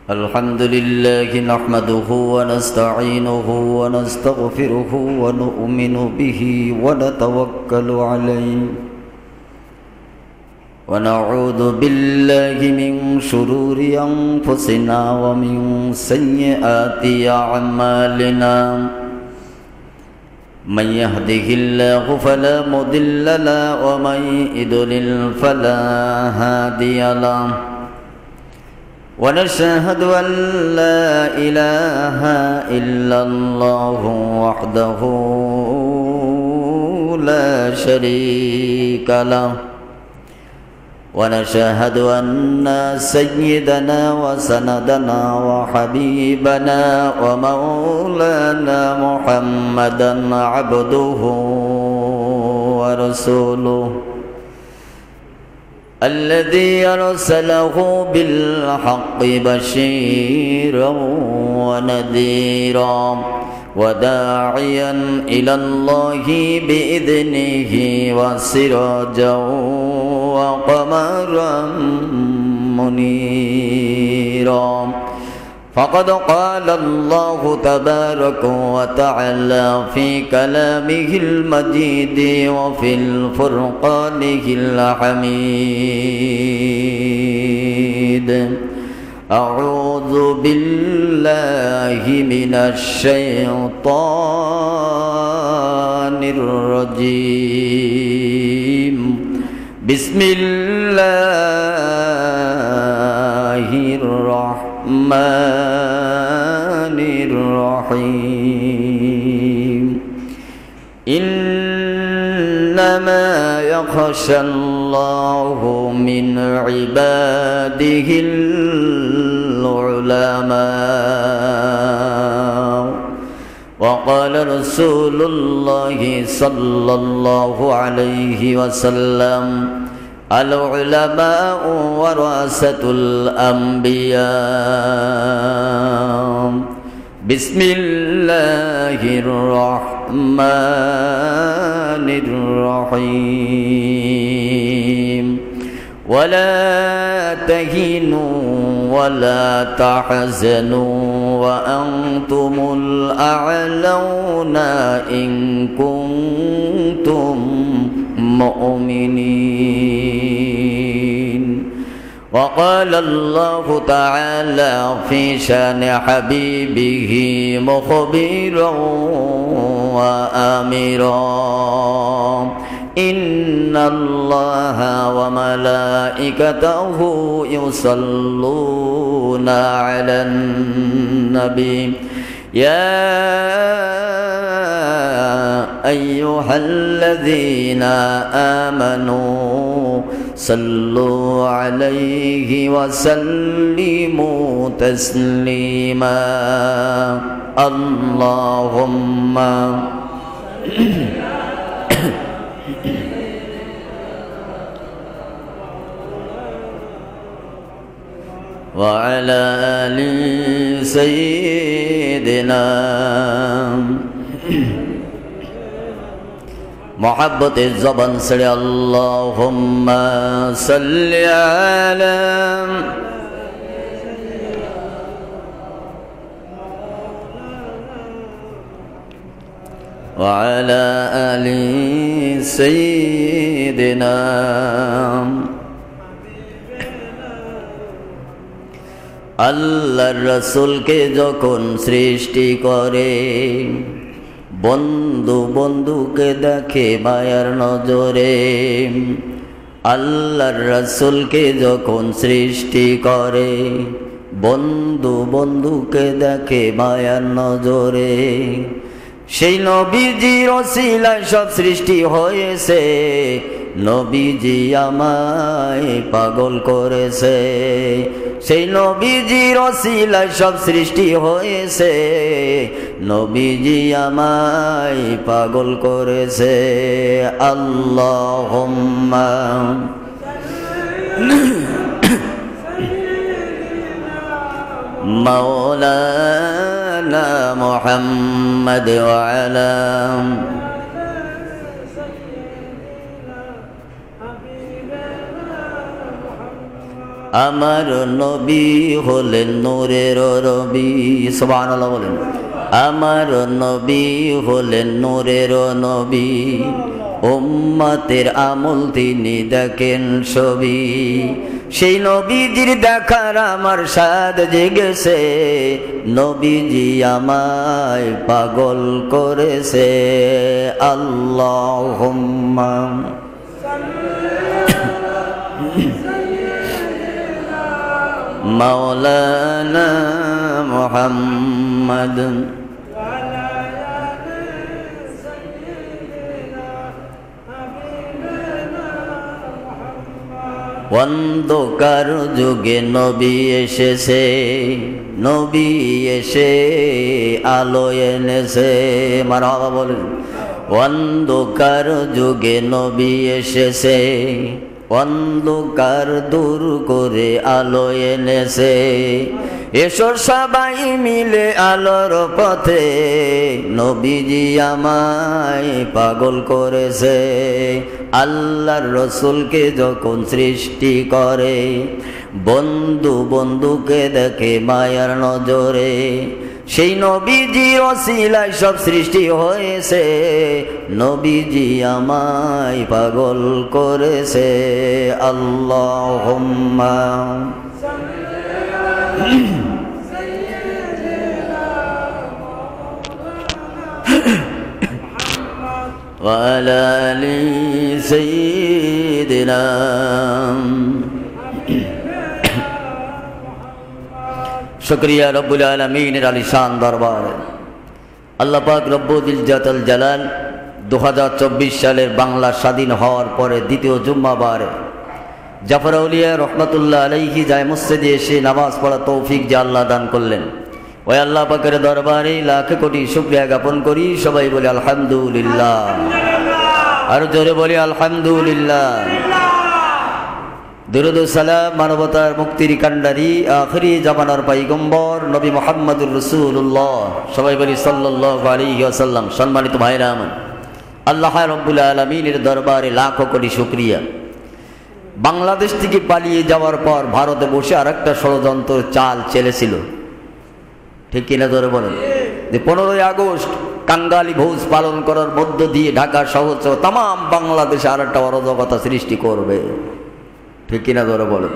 الحمد لله نحمده ونستعينه ونستغفره ونؤمن به ونتوكل عليه ونعوذ بالله من شرور أنفسنا ومن سيئات أعمالنا من يهده الله فلا مضل له ومن يضلل فلا هادي له ونشهد أن لا إله إلا الله وحده لا شريك له ونشهد أن سيدنا وسندنا وحبيبنا ومولانا محمدا عبده ورسوله الذي أرسله بالحق بشيرا ونذيرا وداعيا إلى الله بإذنه وسراجا وقمرا منيرا فقد قال الله تبارك وتعالى في كلامه المجيد وفي الفرقانه الحميد أعوذ بالله من الشيطان الرجيم بسم الله الرحمن الرحيم إنما يخشى الله من عباده العلماء وقال رسول الله صلى الله عليه وسلم العلماء ورثة الأنبياء بسم الله الرحمن الرحيم ولا تهنوا ولا تحزنوا وأنتم الأعلون إن كنتم مؤمنين وقال الله تعالى في شان حبيبه مخبرا وآمرا إن الله وملائكته يصلون على النبي يا أيها الذين آمنوا صلوا عليه وسلموا تسليما اللهم وعلى آل سيدنا محبت الزبان سري اللهم صل على وعلى آل سيدنا আল্লাহর রাসূলকে যখন সৃষ্টি করে বন্ধু বন্ধুকে দেখে মায়ার নজরে আল্লাহর রাসূলকে যখন সৃষ্টি করে বন্ধু বন্ধুকে দেখে মায়ার নজরে সেই নবীজির ওসিলায় সব সৃষ্টি হয়েছে নবীজি আমায় পাগল করেছে সেই নবীজির ওসিলায় সব সৃষ্টি হয়েছে নবীজি আমায় পাগল করেছে আল্লাহুম্মা مولانا محمد وعلى আমার নবী হলেন নূরের রবি সুবহানাল্লাহ বলেন আমার নবী হলেন নূরের নবী উম্মতের আমল তিনি দেখেন ছবি সেই নবীজির দেখার আমার সাদ জেগেছে নবীজি আমায় পাগল করেছে আল্লাহুম্মা মাওলানা মুহাম্মদ অন্ধকার যুগে নবী এসেছে নবী এসে আলো এনেছে মারহাবা বলেন অন্ধকার যুগে নবী এসেছে অন্ধকার দূর করে আলো এনেছে এসো সবাই মিলে আলোর পথে নবীজি আমায় পাগল করেছে আল্লাহর রসুলকে যখন সৃষ্টি করে বন্ধু বন্ধুকে দেখে মায়ার নজরে সেই নবীজির ওসিলায় সব সৃষ্টি হয়েছে নবীজি আমায় পাগল করেছে আল্লাহুম্মা ওয়া আলা আলি সাইয়্যিদিনা শুকরিয়া রব্বুল আলামিনের আলিশান দরবারে আল্লাহ পাক রব্বুল ইজ্জাতুল জালাল 2024 সালের বাংলা স্বাধীন হওয়ার পরে দ্বিতীয় জুম্মাবারে জাফর আউলিয়া রহমাতুল্লাহ আলাইহি জায় মসজিদে এসে নামাজ পড়া তৌফিক যে আল্লাহ দান করলেন ওই আল্লাহ পাকের দরবারে লাখ কোটি শুকরিয়া জ্ঞাপন করি সবাই বলে আলহামদুলিল্লাহ আর জোরে বলি আলহামদুলিল্লাহ দুরুদ ও সালাম মানবতার মুক্তির কান্ডারি আখিরি জামানার পয়গম্বর নবী মুহাম্মদুর রাসূলুল্লাহ সবাই বলি সাল্লাল্লাহু আলাইহি ওয়াসাল্লাম সম্মানিত ভাইরা আমার আল্লাহ রাব্বুল আলামিনের দরবারে লাখ কোটি শুকরিয়া বাংলাদেশ থেকে পালিয়ে যাওয়ার পর ভারতে বসে আরেকটা ষড়যন্ত্র চাল চেলেছিল ঠিক কিনা ধরে বলেন যে 15ই আগস্ট কাঙ্গালি ভোজ পালন করার মধ্য দিয়ে ঢাকা শহর সহ তাম বাংলাদেশে আরেকটা অরাজকতা সৃষ্টি করবে ঠিক কিনা ধরে বলেন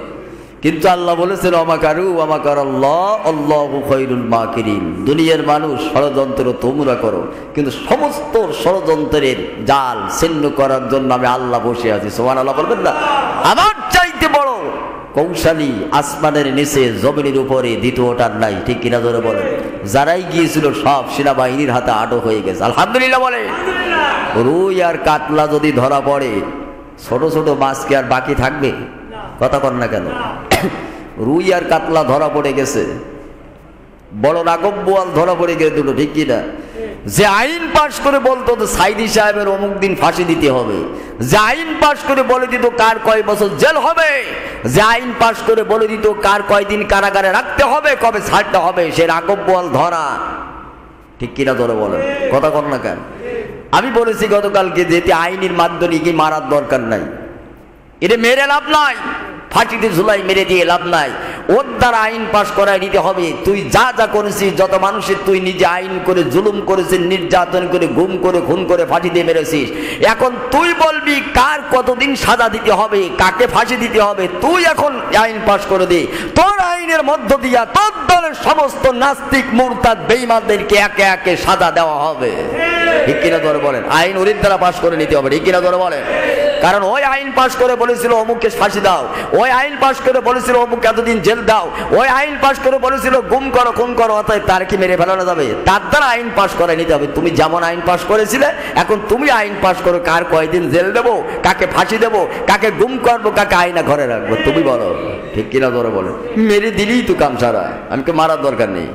কিন্তু আল্লাহ বলেছেন আমাকারু আমাকারাল্লাহ আল্লাহু খায়রুল মাকিরিন দুনিয়ার মানুষ ষড়যন্ত্র তোমরা করো কিন্তু সমস্ত ষড়যন্ত্রের জাল ছিন্ন করার জন্য আমি আল্লাহ বসে আছি সুবহানাল্লাহ বলবেন না আমার চাইতে বড় কৌশলী আসমানের নিচে জমিনের উপরে দ্বিতীয়টার নাই ঠিক কিনা ধরে বলেন যারাই গিয়েছিল সব সেনাবাহিনীর হাতে আটক হয়ে গেছে আলহামদুলিল্লাহ বলে রুই আর কাতলা যদি ধরা পড়ে ছোট ছোট মাছ কি আর বাকি থাকবে কথা কর না কেন রুই আর কাতলা ধরা পড়ে গেছে বড় রাগব বোয়াল ধরা পড়ে গেছে দুটো ঠিক কিনা যে আইন পাশ করে বলতো তো সাইদি সাহেবের অমুক দিন ফাঁসি দিতে হবে যে আইন পাশ করে বলে দিত কার কয় বছর জেল হবে যে আইন পাশ করে বলে দিত কার কয়দিন কারাগারে রাখতে হবে কবে ছাড়তে হবে সে রাগব বোয়াল ধরা ঠিক কিনা ধরে বলেন কথা কর না কেন আমি বলেছি গতকালকে যে আইনের মাধ্যমে কি মারার দরকার নাই এটা মেরে লাভ নাই ফাঁসিতে ঝুলাই মেরে দিয়ে লাভ নাই ওর দ্বারা আইন পাশ করায় নিতে হবে তুই যা যা করেছিস যত মানুষের তুই নিজে আইন করে জুলুম করেছিস নির্যাতন করে গুম করে খুন করে ফাঁসি দিয়ে মেরেছিস এখন তুই বলবি কার কতদিন সাজা দিতে হবে কাকে ফাঁসি দিতে হবে তুই এখন আইন পাশ করে দে তোর আইনের মধ্য দিয়া তোর দলের সমস্ত নাস্তিক মুরতাদ বেঈমানদেরকে একে একে সাজা দেওয়া হবে ঠিক কিনা ধরে বলেন আইন ওর দ্বারা পাশ করে নিতে হবে ঠিক কিনা ধরে বলেন কারণ ওই আইন পাশ করে বলেছিল অমুককে ফাঁসি দাও ওই আইন পাশ করে বলেছিল অমুক এতদিন জেল দাও ওই আইন পাশ করে বলেছিল গুম করো খুন করো অতএব তার কি মেরে ফেলানো যাবে তার দ্বারা আইন পাশ করে নিতে হবে তুমি যেমন আইন পাশ করেছিলে এখন তুমি আইন পাশ করো কার কয়দিন জেল দেবো কাকে ফাঁসি দেবো কাকে গুম করবো কাকে আইনা ঘরে রাখবো তুমি বলো ঠিক কিনা ধরে বলো মেরে দিলেই তো কাম সারা আমাকে মারার দরকার নেই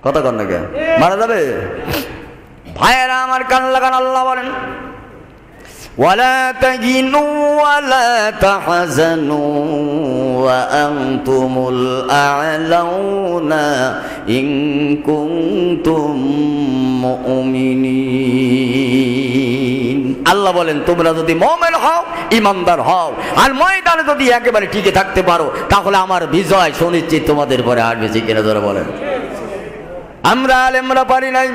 কথা কর না কে মারা যাবে ভাইয়েরা আমার কান লাগান আল্লাহ বলেন ওয়ালা তাহিনু ওয়ালা তাহজানু ওয়া আনতুমুল আ'লাউনা ইন কুনতুম মুমিনিন আল্লাহ বলেন তোমরা যদি মুমিন হও, ইমানদার হও, আর ময়দানে যদি একেবারে টিকে থাকতে পারো, তাহলে আমার বিজয় সুনিশ্চিত তোমাদের পরে আসবে। ঠিক কিনা ধরে বলেন? আমরা আলেমরা পারি নাই।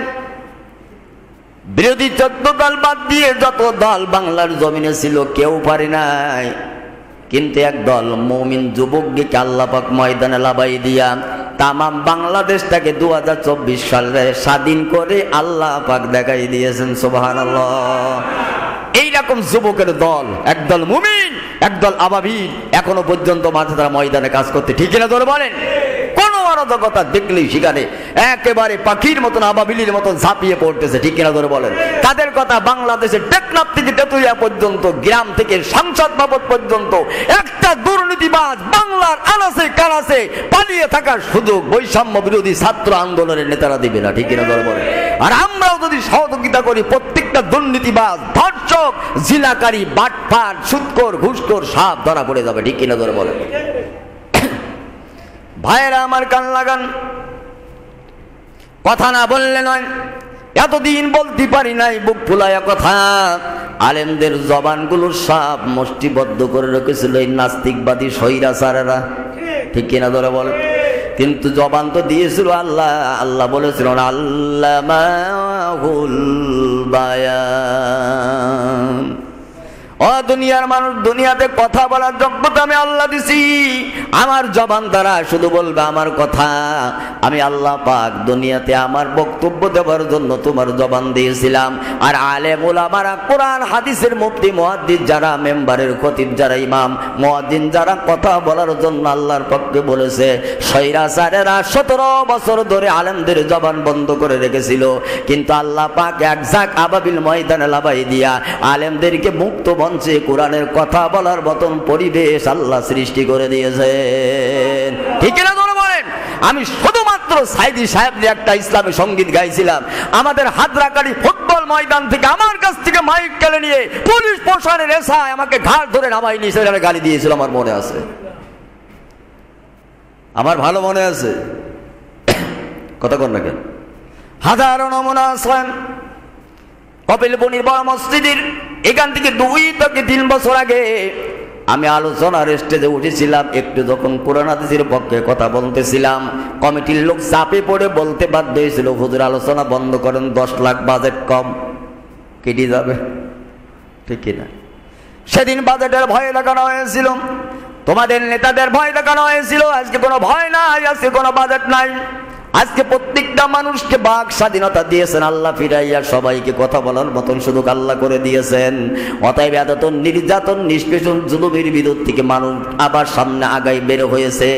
বিরোধী 14 দল বাদ দিয়ে যত দল বাংলার জমিনে ছিল কেউ পারি নাই, কিন্তু একদল মুমিন যুবককে আল্লাহ পাক ময়দানে লাবাই দিয়া তামাম বাংলাদেশটাকে 2024 সালে স্বাধীন করে আল্লাহ পাক দেখাই দিয়েছেন। সুবহানাল্লাহ। এইরকম যুবকের দল, একদল মুমিন, একদল আবাবিল, এখনো পর্যন্ত মাঝে তারা ময়দানে কাজ করতে। ঠিক কিনা ধরে বলেন? কোন অরাজকতা দেখলেই সেখানে একেবারে পাখির মতন, আবাবিলের মতন ঝাঁপিয়ে পড়তেছে। ঠিক কিনা ধরে বলেন? তাদের কথা বাংলাদেশের টেকনাফ থেকে তেতুলিয়া পর্যন্ত, গ্রাম থেকে সংসদ ভবন পর্যন্ত একটা দুর্নীতিবাজ বাংলার আনাচে কানাচে পালিয়ে থাকার সুযোগ বৈষম্য বিরোধী ছাত্র আন্দোলনের নেতারা দিবে না। ঠিক কিনা ধরে বলেন? আর আমরাও যদি সহযোগিতা করি, প্রত্যেকটা দুর্নীতিবাজ, ধর্ষক, জিনাকারী, বাটপার, সুদখোর, ঘুষখোর সব ধরা পড়ে যাবে। ঠিক কিনা ধরে বলেন? ভাইরা আমার, কান লাগান, কথা না বললে নয়। এতদিন বলতে পারি নাই বুক ফুলায়া কথা। আলেমদের জবানগুলো সব মুষ্টিবদ্ধ করে রেখেছিল এই নাস্তিকবাদী স্বৈরাচারেরা। ঠিক কিনা ধরে বল? কিন্তু জবান তো দিয়েছিল আল্লাহ। আল্লাহ বলেছিল আল্লামাহুল বায়ান। ও দুনিয়ার মানুষ, দুনিয়াতে কথা বলার যোগ্যতা আমি আল্লাহ দিছি। আমার জবান দ্বারা শুধু বলবে আমার কথা। আমি আল্লাহ পাক দুনিয়াতে আমার বক্তব্য দেওয়ার জন্য তোমার জবান দিয়েছিলাম। আর আলেম ওলামারা, কোরআন হাদিসের মুফতি মুহাদ্দিস যারা, মেম্বারের খতিব যারা, ইমাম মুয়াজ্জিন যারা কথা বলার জন্য আল্লাহর পক্ষে বলেছে, স্বৈরাচারেরা 17 বছর ধরে আলেমদের জবান বন্ধ করে রেখেছিল। কিন্তু আল্লাহ পাক এক ঝাঁক আবাবিল ময়দানে লাবাই দিয়া আলেমদেরকে মুক্ত মঞ্চে কোরআনের কথা বলার মতন পরিবেশ আল্লাহ সৃষ্টি করে দিয়েছেন। ঠিক না ধরে বলেন? আমি শুধুমাত্র সাইদি সাহেব নিয়ে একটা ইসলামী সঙ্গীত গাইছিলাম। আমাদের হাদরাকারী ফুটবল ময়দান থেকে আমার কাছ থেকে মাইক কেড়ে নিয়ে পুলিশ প্রশাসনের এসআই আমাকে ঘাট ধরে নামাই নিয়ে সেখানে গালি দিয়েছিল। আমার মনে আছে, আমার ভালো মনে আছে। কথা কর না কেন? হাজারো নমুনা আছেন। কপিলবনির বড় মসজিদের এখান থেকে 2 থেকে 3 বছর আগে আমি আলোচনার স্টেজে উঠেছিলাম। একটু যখন কোরআন হাদিসের পক্ষে কথা বলতেছিলাম, কমিটির লোক চাপে পড়ে বলতে বাধ্য হয়েছিল, হুজুর আলোচনা বন্ধ করেন, 10 লাখ বাজেট কম, কেটে যাবে। ঠিক কিনা? সেদিন বাজেটের ভয় দেখানো হয়েছিল, তোমাদের নেতাদের ভয় দেখানো হয়েছিল। আজকে কোনো ভয় নাই, আজকে কোনো বাজেট নাই। আজকে প্রত্যেকটা মানুষকে বাক স্বাধীনতা দিয়েছেন আল্লাহ, ফিরাইয়া সবাইকে কথা বলার মতন সুযোগ আল্লাহ করে দিয়েছেন। অতএব এত নির্যাতন, নিষ্পেষণ, জুলুমের বিরোধ থেকে মানুষ আবার সামনে আগাই বের হয়েছে।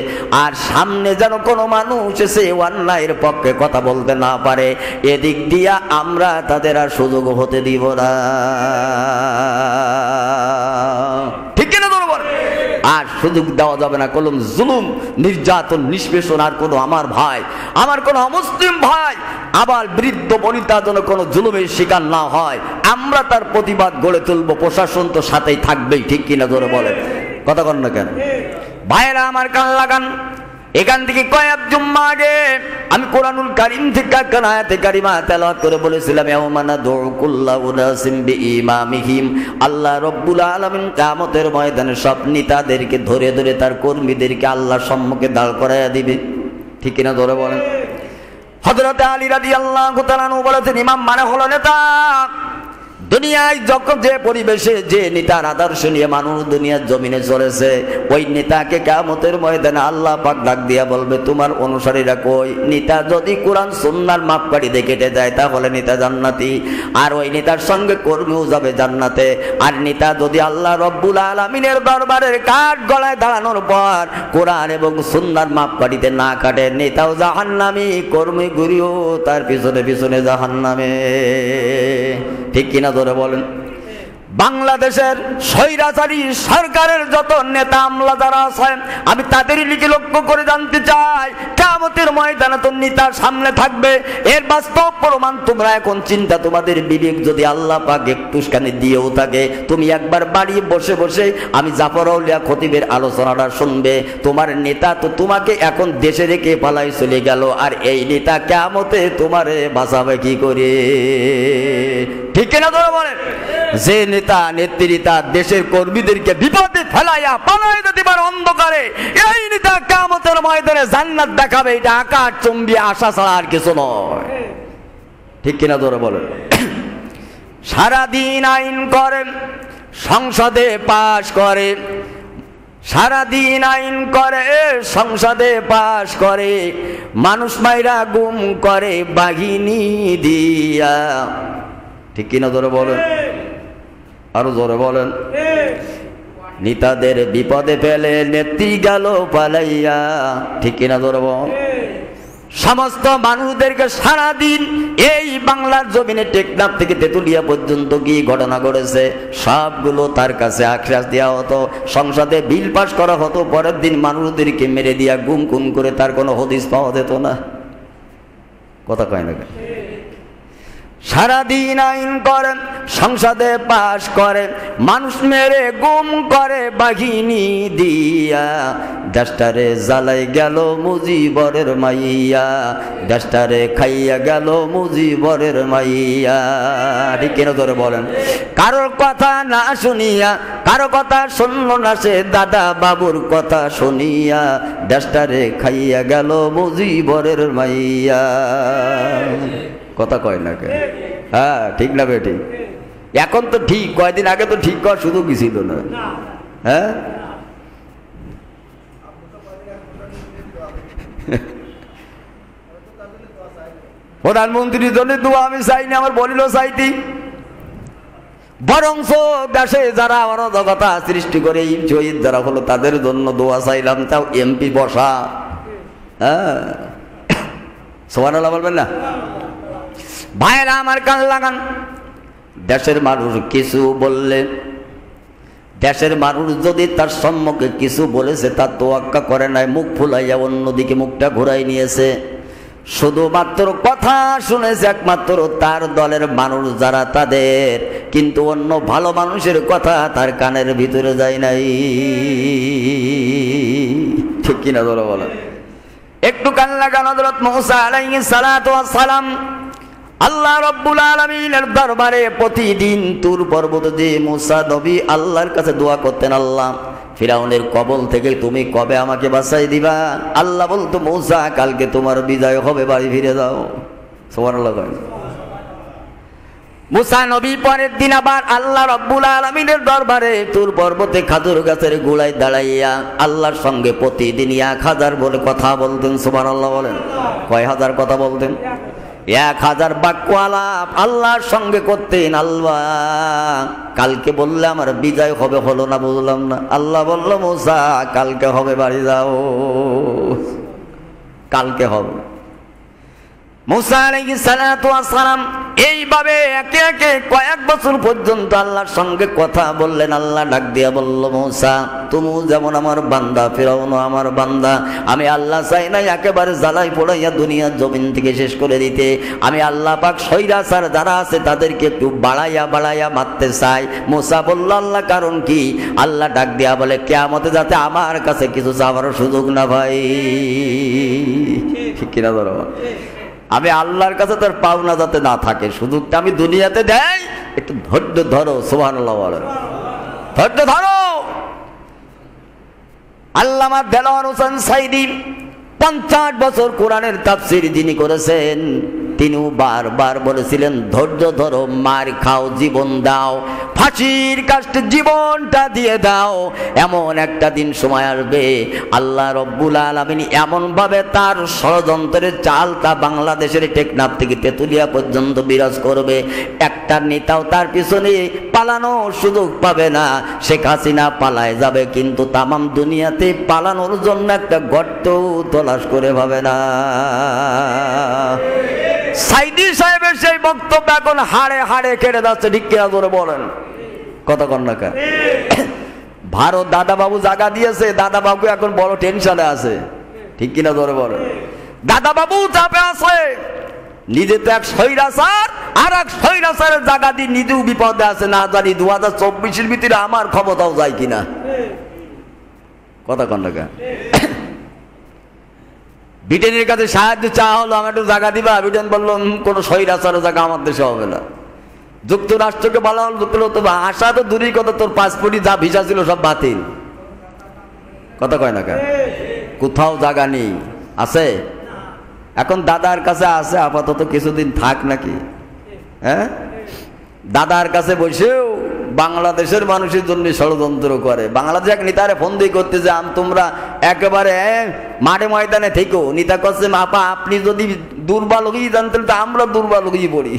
আর সামনে যেন কোনো মানুষ এসে অন্যায়ের পক্ষে কথা বলতে না পারে, এদিক দিয়া আমরা তাদের আর সুযোগ হতে দিব না। ঠিক কিনা বলবো? আর সুযোগ দেওয়া যাবে না। কলম জুলুম, নির্যাতন, নিষ্পেষণ আর কোনো আমার ভাই, আমার কোনো অমুসলিম ভাই, আবার বৃদ্ধ বনিতা যেন কোনো জুলুমের শিকার না হয়, আমরা তার প্রতিবাদ গড়ে তুলবো। প্রশাসন তো সাথেই থাকবেই। ঠিক কিনা ধরে বলেন? কথা কন না কেন? ভাইয়েরা আমার, কান লাগান। এখান থেকে কয়েক জুম্মা আগে আমি কোরআনুল কারীম থেকে একটা আয়াতে কারিমা তেলাওয়াত করে বলেছিলাম, ইয়াউমানা দুকুল্লাহু নাসিম বিইমামিহিম। আল্লাহ রাব্বুল আলামিন কিয়ামতের ময়দানে সব নেতাদেরকে ধরে ধরে তার কর্মীদেরকে আল্লাহর সম্মুখে দাঁড় করাইয়া দিবে। ঠিক কিনা ধরে বলেন? হযরত আলী রাদিয়াল্লাহু তাআলা বলেছেন, ইমাম মানে হলো নেতা। দুনিয়ায় যখন যে পরিবেশে যে নেতার আদর্শ নিয়ে মানুষ দুনিয়ার জমিনে চলেছে, ওই নেতাকে কিয়ামতের ময়দানে আল্লাহ পাক ডাক দিয়া বলবে, তোমার অনুসারীরা কই? নেতা যদি কোরআন সুন্নাহর মাপকাঠি দিয়ে কেটে যায় তাহলে নেতা জান্নাতি, আর ওই নেতার সঙ্গে কর্মীও যাবে জান্নাতে। আর নেতা যদি আল্লাহ রব্বুল আলামিনের দরবারের কাঠ গলায় দাঁড়ানোর পর কোরআন এবং সুন্নাহর মাপকাঠিতে না কাটে, নেতাও জাহান্নামী, কর্মী গুরিও তার পিছনে পিছনে জাহান্নামে। ঠিক কিনা ধরে বলেন? বাংলাদেশের স্বৈরাচারী সরকারের যত নেতা আমলা যারা আছেন, আমি তাদের লিখে লক্ষ্য করে জানতে চাই, কিয়ামতের ময়দানে তো নেতার সামনে থাকবে। এর বাস্তব প্রমাণ তোমরা এখন চিন্তা, তোমাদের বিবেক যদি আল্লাহ পাক একটুখানি দিয়েও থাকে, তুমি একবার বাড়ি বসে বসে আমি জাফর আউলিয়া খতিবের আলোচনাটা শুনবে। তোমার নেতা তো তোমাকে এখন দেশে রেখে পালাই চলে গেল, আর এই নেতা কিয়ামতে তোমারে বাঁচাবে কি করে? ঠিক কিনা তোরা বলেন? যে নেতা নেত্রীরা দেশের কর্মীদেরকে বিপদে ফেলাইয়া পালাই দিতে পারে অন্ধকারে, এই নেতা কিয়ামতের ময়দানে জান্নাত দেখাবে, এটা আকাশ চুম্বি আশা ছাড়া আর কিছু নয়। ঠিক কিনা তোরা বলেন? সারাদিন আইন করে, সংসদে পাশ করে, সারাদিন আইন করে, সংসদে পাশ করে, মানুষ মাইরা গুম করে বাহিনী দিয়া। ঠিক কিনা জোরে বলেন? আরো জোরে বলেন। নেতাদের বিপদে ফেলে নেত্রী গেল পালাইয়া। ঠিক কিনা জোরে বলেন? সমস্ত মানুষদেরকে সারাদিন এই বাংলার জমিনে টেকনাফ থেকে তেতুলিয়া পর্যন্ত কি ঘটনা ঘটেছে সবগুলো তার কাছে আশ্বাস দেওয়া হতো, সংসদে বিল পাস করা হতো, পরের দিন মানুষদেরকে মেরে দিয়া গুম গুম করে তার কোনো হদিস পাওয়া যেত না। কথা কয় না? সারাদিন আইন করেন, সংসদে পাশ করে, মানুষ মেরে গুম করে বাহিনী দিয়া। দেশটারে জ্বালাই গেল মুজিবরের মাইয়া, দেশটারে খাইয়া গেল মুজিবরের মাইয়া। ঠিক কেন ধরে বলেন? কারোর কথা না শুনিয়া, কারো কথা শুনল না সে, দাদা বাবুর কথা শুনিয়া দেশটারে খাইয়া গেল মুজিবরের মাইয়া। কথা কয় না? হ্যাঁ, ঠিক না বেটি? এখন তো ঠিক, কয়দিন আগে তো ঠিক করার সুযোগ ছিল না। হ্যাঁ, প্রধানমন্ত্রীর জন্য দোয়া আমি চাইনি, আমার বলিল চাইতি, বরঞ্চ দেশে যারা অরাজকতা সৃষ্টি করে শহীদ যারা হলো তাদের জন্য দোয়া চাইলাম, তাও এমপি বসা। হ্যাঁ, সুবহানাল্লাহ বলবেন না? ভাইরা আমার কান লাগান, দেশের মানুষ কিছু বললে, দেশের মানুষ যদি তার সম্মুখে কিছু বলেছে তার তোয়াক্কা করে নাই, মুখ ফুলাইয়া অন্যদিকে মুখটা ঘুরাই নিয়েছে, শুধুমাত্র কথা শুনেছে একমাত্র তার দলের মানুষ যারা তাদের, কিন্তু অন্য ভালো মানুষের কথা তার কানের ভিতরে যায় নাই। ঠিক কিনা ধরো বলো? একটু কান লাগান। হযরত মুসা আলাইহিস সালাতু ওয়াস সালাম আল্লাহ রাব্বুল আলামিনের দরবারে প্রতিদিন তুর পর্বতে যে মুসা নবী আল্লাহর কাছে দোয়া করতেন, আল্লাহ ফিরাউনের কবল থেকে তুমি কবে আমাকে বাঁচাই দিবা? আল্লাহ বলতো, মুসা কালকে তোমার বিজয় হবে, বাড়ি ফিরে যাও। সুবহানাল্লাহ। মুসা নবী পরের দিন আবার আল্লাহ রাব্বুল আলামিনের দরবারে তুর পর্বতে খাজুর গাছের গোড়ায় দাঁড়াইয়া আল্লাহর সঙ্গে প্রতিদিন 1000 বলে কথা বলতেন। সুবহানাল্লাহ বলেন। কয় হাজার কথা বলতেন? 1000 বাক্য আলাপ আল্লাহর সঙ্গে করতেন। আল্লাহ কালকে বললে আমার বিজয় হবে, হলো না, বুঝলাম না। আল্লাহ বলল, মুসা কালকে হবে, বাড়ি যাও, কালকে হবে। মুসা আলাইহিস সালাতু ওয়াস সালাম এইভাবে একে একে কয়েক বছর পর্যন্ত আল্লাহর সঙ্গে কথা বললেন। আল্লাহ ডাক দিয়া বলল, মুসা তুমি যেমন আমার বান্দা, ফিরাউনও আমার বান্দা। আমি আল্লাহ চাই না একেবারে জ্বালাই পোড়াইয়া দুনিয়ার জমিন থেকে শেষ করে দিতে। আমি আল্লাহ পাক সৈরাচার যারা আছে তাদেরকে একটু বাড়াইয়া বাড়াইয়া মারতে চাই। মুসা বলল, আল্লাহ কারণ কি? আল্লাহ ডাক দিয়া বলে, কিয়ামতে যাতে আমার কাছে কিছু চাওয়ার সুযোগ না ভাই। ঠিক কিনা ধরো? আমি আল্লাহর কাছে তার পাওনা যাতে না থাকে, সুযোগটা আমি দুনিয়াতে দেয়, একটু ধৈর্য ধরো। সুবহানাল্লাহ বলেন। ধৈর্য ধরো। আল্লামা দেলোয়ার হোসেন সাইদী 50 বছর কোরআনের তাফসীর যিনি করেছেন, তিনিও বারবার বলেছিলেন, ধৈর্য ধরো, মার খাও, জীবন দাও, ফাঁসির কাস্টে জীবনটা দিয়ে দাও। এমন একটা দিন সময় আসবে আল্লাহ রব্বুল আলামিন এমন ভাবে তার ষড়যন্ত্রের চালটা বাংলাদেশের টেকনাফ থেকে তেতুলিয়া পর্যন্ত বিরাজ করবে, একটা নেতাও তার পিছনে পালানোর সুযোগ পাবে না। শেখ হাসিনা পালায় যাবে, কিন্তু তামাম দুনিয়াতে পালানোর জন্য একটা গর্ত তলাশ করে পাবে না। সাইদি সাহেবের সেই বক্তব্য এখন হাড়ে হাড়ে কেড়ে যাচ্ছে। ঠিক কিনা জোরে বলেন? কথা কন না কেন? ভারত দাদা বাবু জায়গা দিয়েছে, দাদা বাবু এখন বড় টেনশনে আছে। ঠিক কিনা জোরে বলেন? দাদা বাবু চাপে আছে, নিজে তো এক স্বৈরাচার, আর এক স্বৈরাচারের জায়গা দিয়ে নিজেও বিপদে আছে। না জানি 2024-এর ভিতরে আমার ক্ষমতাও যায় কিনা। কথা কন না কেন? ব্রিটেনের কাছে সাহায্য চাওয়া হলো, আমার একটু জায়গা দিবা। ব্রিটেন বলল, কোনো স্বৈরাচারের জায়গা আমার দেশে হবে না। যুক্তরাষ্ট্রকে বলা হল আসা তো দূরই কথা, তোর পাসপোর্টই যা ভিসা ছিল সব বাতিল। কথা কয় না কেন? কোথাও জায়গা নেই, আছে? এখন দাদার কাছে আছে, আপাতত কিছুদিন থাক নাকি। হ্যাঁ, দাদার কাছে বসেও বাংলাদেশের মানুষের জন্য ষড়যন্ত্র করে। বাংলাদেশ এক নেতারে ফোন দিয়ে করতে যে তোমরা একেবারে মাঠে ময়দানে থেকো। নেতা করছে আপা আপনি যদি দুর্বল হয়ে যান তাহলে তো আমরা দুর্বল হয়ে পড়ি।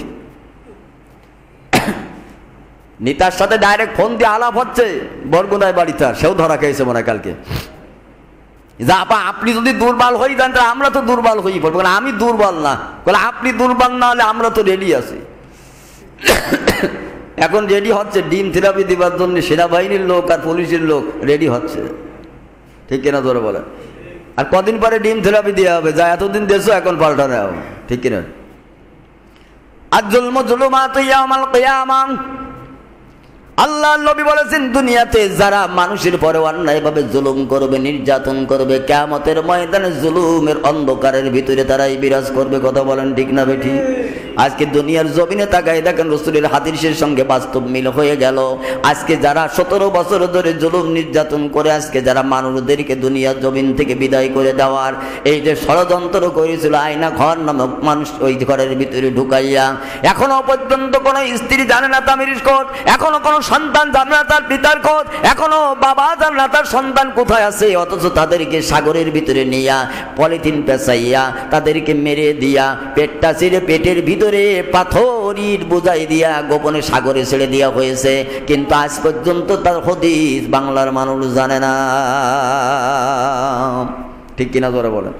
নেতার সাথে ডাইরেক্ট ফোন দিয়ে আলাপ হচ্ছে, বরগুনায় বাড়িতে, সেও ধরা খেয়েছে মনে হয় কালকে। যে আপা আপনি যদি দুর্বল হয়ে যান তাহলে আমরা তো দুর্বল হয়ে পড়বো। আমি দুর্বল না, বলে আপনি দুর্বল না হলে আমরা তো রেডি আছি। এখন রেডি হচ্ছে ডিম থেরাপি দেওয়ার জন্য সেনাবাহিনীর লোক আর পুলিশের লোক রেডি হচ্ছে, ঠিক কিনা ধরে বলে। আর কদিন পরে ডিম থেরাপি দেওয়া হবে, যা এতদিন দেশও এখন পাল্টানো হবে, ঠিক কিনা। আর জুলম জুলুমাত ইয়াউমাল কিয়ামাহ, আল্লাহ নবী বলেছেন দুনিয়াতে যারা মানুষের পরে অন্যায়ভাবে জুলুম করবে, নির্যাতন করবে, কিয়ামতের ময়দানে জুলুমের অন্ধকারের ভিতরে তারাই বিরাজ করবে। কথা বলেন ঠিক না বেঠি? আজকে দুনিয়ার জমিনে তাকাই দেখেন রাসূলের হাদিসের সঙ্গে বাস্তব মিল হয়ে গেল। আজকে যারা 17 বছর ধরে জুলুম নির্যাতন করে আজকে যারা মানুষদেরকে দুনিয়ার জমিন থেকে বিদায় করে দেওয়ার এই যে ষড়যন্ত্র করেছিল, আয়না ঘর নামক মানুষ ওই ঘরের ভিতরে ঢুকাইয়া, এখনো পর্যন্ত কোনো স্ত্রী জানে না তার খোঁজ, এখনো কোনো সন্তান জানে না তার পিতার খোঁজ, এখনো বাবা জানে না তার সন্তান কোথায় আছে, অথচ তাদেরকে সাগরের ভিতরে নিয়া পলিথিন পেঁচাইয়া তাদেরকে মেরে দিয়া পেটটা ছিঁড়ে পেটের ভিতরে পাথরির বোঝাই দিয়া গোপনে সাগরে ছেড়ে দেওয়া হয়েছে। কিন্তু আজ পর্যন্ত তার হদিস বাংলার মানুষ জানে না, ঠিক কিনা ধরে বলেন।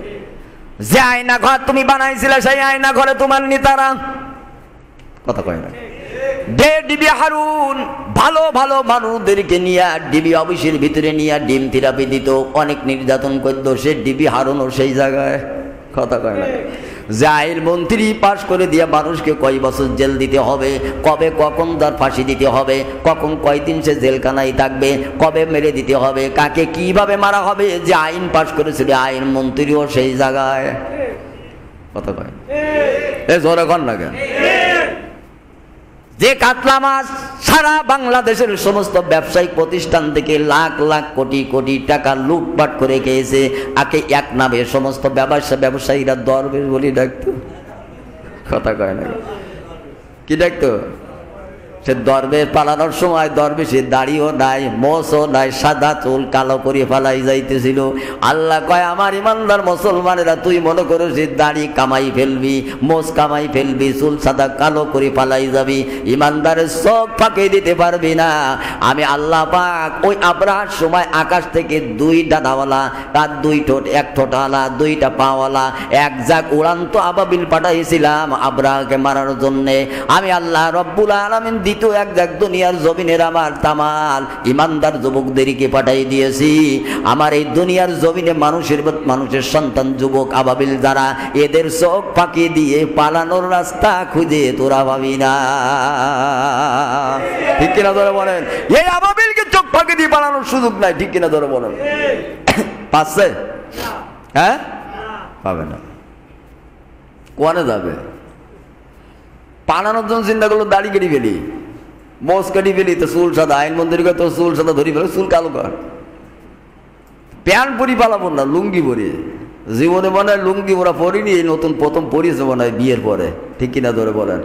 যে আয়না ঘর তুমি বানাইছিলে সেই আয়না ঘরে তোমার নেতারা, কথা কয় না, ডিবি হারুন ভালো ভালো মানুষদেরকে নিয়ে ডিবি অফিসের ভিতরে নিয়ে ডিম থেরাপি দিত, অনেক নির্যাতন করত, সে ডিবি হারুনও সেই জায়গায়। কথা কয় না। যে আইন মন্ত্রী পাশ করে দিয়ে মানুষকে কয় বছর জেল দিতে হবে, কবে কখন তার ফাঁসি দিতে হবে, কখন কয়দিন সে জেলখানায় থাকবে, কবে মেরে দিতে হবে, কাকে কিভাবে মারা হবে, যে আইন পাশ করেছিল আইন মন্ত্রীও সেই জায়গায়। কথা কয় এ জোরে কর না কেন? যে কাতলা মাছ সারা বাংলাদেশের সমস্ত ব্যবসায়িক প্রতিষ্ঠান থেকে লাখ লাখ কোটি কোটি টাকা লুটপাট করে খেয়েছে, আগে এক নামে সমস্ত ব্যবসায়ীরা দরবেশ বলি ডাকতো। কথা কয় না, কি ডাকতো? সে দরবেশ পালানোর সময় দরবেশের দাড়িও নাই, মোছও নাই, সাদা চুল কালো করে ফালাই যাইতেছিল। আল্লাহ কয় আমার ইমানদার মুসলমানেরা, তুই মনে করো যে দাড়ি কামাই ফেলবি, মোছ কামাই ফেলবি, চুল সাদা কালো করে ফালাই যাবি, ইমানদারের চোখ ফাঁকে দিতে পারবি না। আমি আল্লাহ পাক ওই আবরাহার সময় আকাশ থেকে 2 ডানাওয়ালা, তার 2 ঠোঁট, 1 ঠোঁটওয়ালা, 2টা পাওয়ালা এক জাক উড়ান্ত আবাবিল পাঠাইছিলাম আবরাহাকে মারার জন্যে। আমি আল্লাহ রব্বুল আলামিন দ্বিতীয় এক জাক দুনিয়ার জমিনের আমার তামাল ইমানদার যুবকদেরকে পাঠাই দিয়েছি। আমার এই দুনিয়ার জমিনে মানুষের সন্তান যুবক আবাবিল যারা, এদের চোখ ফাঁকি দিয়ে পালানোর রাস্তা খুঁজে তোরা ভাবি না, ঠিক কিনা ধরে বলেন? এই আবাবিলকে চোখ ফাঁকি দিয়ে পালানোর সুযোগ নাই, ঠিক কিনা ধরে বলেন? পাচ্ছে? হ্যাঁ, পাবে না। কোয়ানে যাবে? পালানোর জন্য চিন্তা করলো দাড়ি কেটে ফেলি, মোষ কেটে ফেলি, তো চুল সাদা, আইন মন্দির তো চুল সাদা ধরি ফেলে, চুল কালো কর, প্যান্ট পরি পালাবো না, লুঙ্গি পরি। জীবনে মনে হয় লুঙ্গি ওরা পরিনি, এই নতুন প্রথম পরিয়েছে মনে হয় বিয়ের পরে, ঠিক কিনা ধরে বলেন?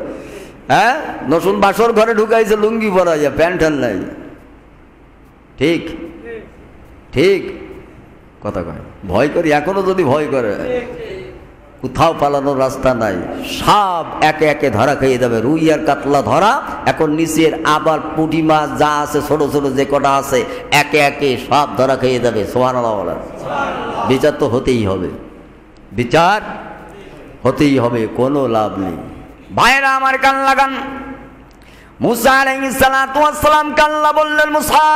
হ্যাঁ, নতুন বাসর ঘরে ঢুকাইছে লুঙ্গি পরা যায়, প্যান্ট নাই, ঠিক ঠিক কথা কয়। ভয় করি এখনো, যদি ভয় করে কোথাও পালানোর রাস্তা নাই, সব একে একে ধরা খেয়ে যাবে। রুই আর কাতলা ধরা, এখন নিচের আবার পুঁটি মাছ যা আছে ছোট ছোট যে কটা আছে একে একে সব ধরা খেয়ে যাবে। সুবহানাল্লাহ বলেন। বিচার তো হতেই হবে, বিচার হতেই হবে, কোনো লাভ নেই। ভাইরা আমার কান লাগান, মুসা আলাইহিস সালাতু ওয়াস সালাম কাল্লা বললেন, মুসা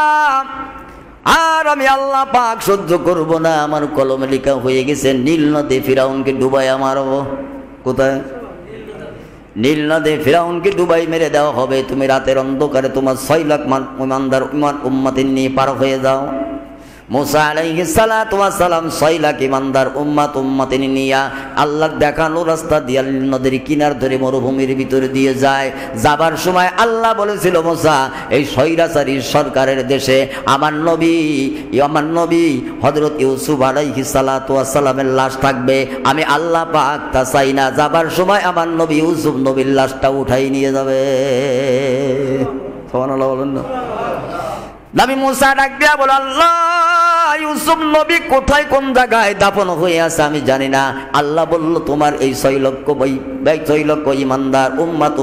আর আমি আল্লাহ পাক সহ্য করব না, আমার কলমে লেখা হয়ে গেছে নীল নদে ফিরাউনকে ডুবাই মারব। কোথায়? নীল নদে ফিরাউনকে ডুবাই মেরে দেওয়া হবে। তুমি রাতের অন্ধকারে তোমার 6 লাখ ইমানদার উম্মতিন নিয়ে পার হয়ে যাও। মুসা আলাইহিস সালাতু ওয়াস সালাম 6 লাখ ইমানদার উম্মতিনি নিয়া আল্লাহর দেখানো রাস্তা দিয়ে নদীর কিনার ধরে মরুভূমির ভিতরে দিয়ে যায়। যাবার সময় আল্লাহ বলেছিল, মুসা এই স্বৈরাচারী সরকারের দেশে আমার নবী হযরত ইউসুফ আলাইহিস সালাতু ওয়াস সালামের লাশ থাকবে। আমি আল্লাহ পাক তা চাই না। যাবার সময় আমার নবী ইউসুফ নবীর লাশটা উঠাই নিয়ে যাবে। সুবহানাল্লাহ বলেন না। নবী মুসা ডাক দিয়া বলে, আল্লাহ ইউসুফ নবী কোথায় কোন জায়গায় দাফন হয়ে আছে আমি জানি না। আল্লাহ বলল, তোমার এই 6 লক্ষ ইমানদার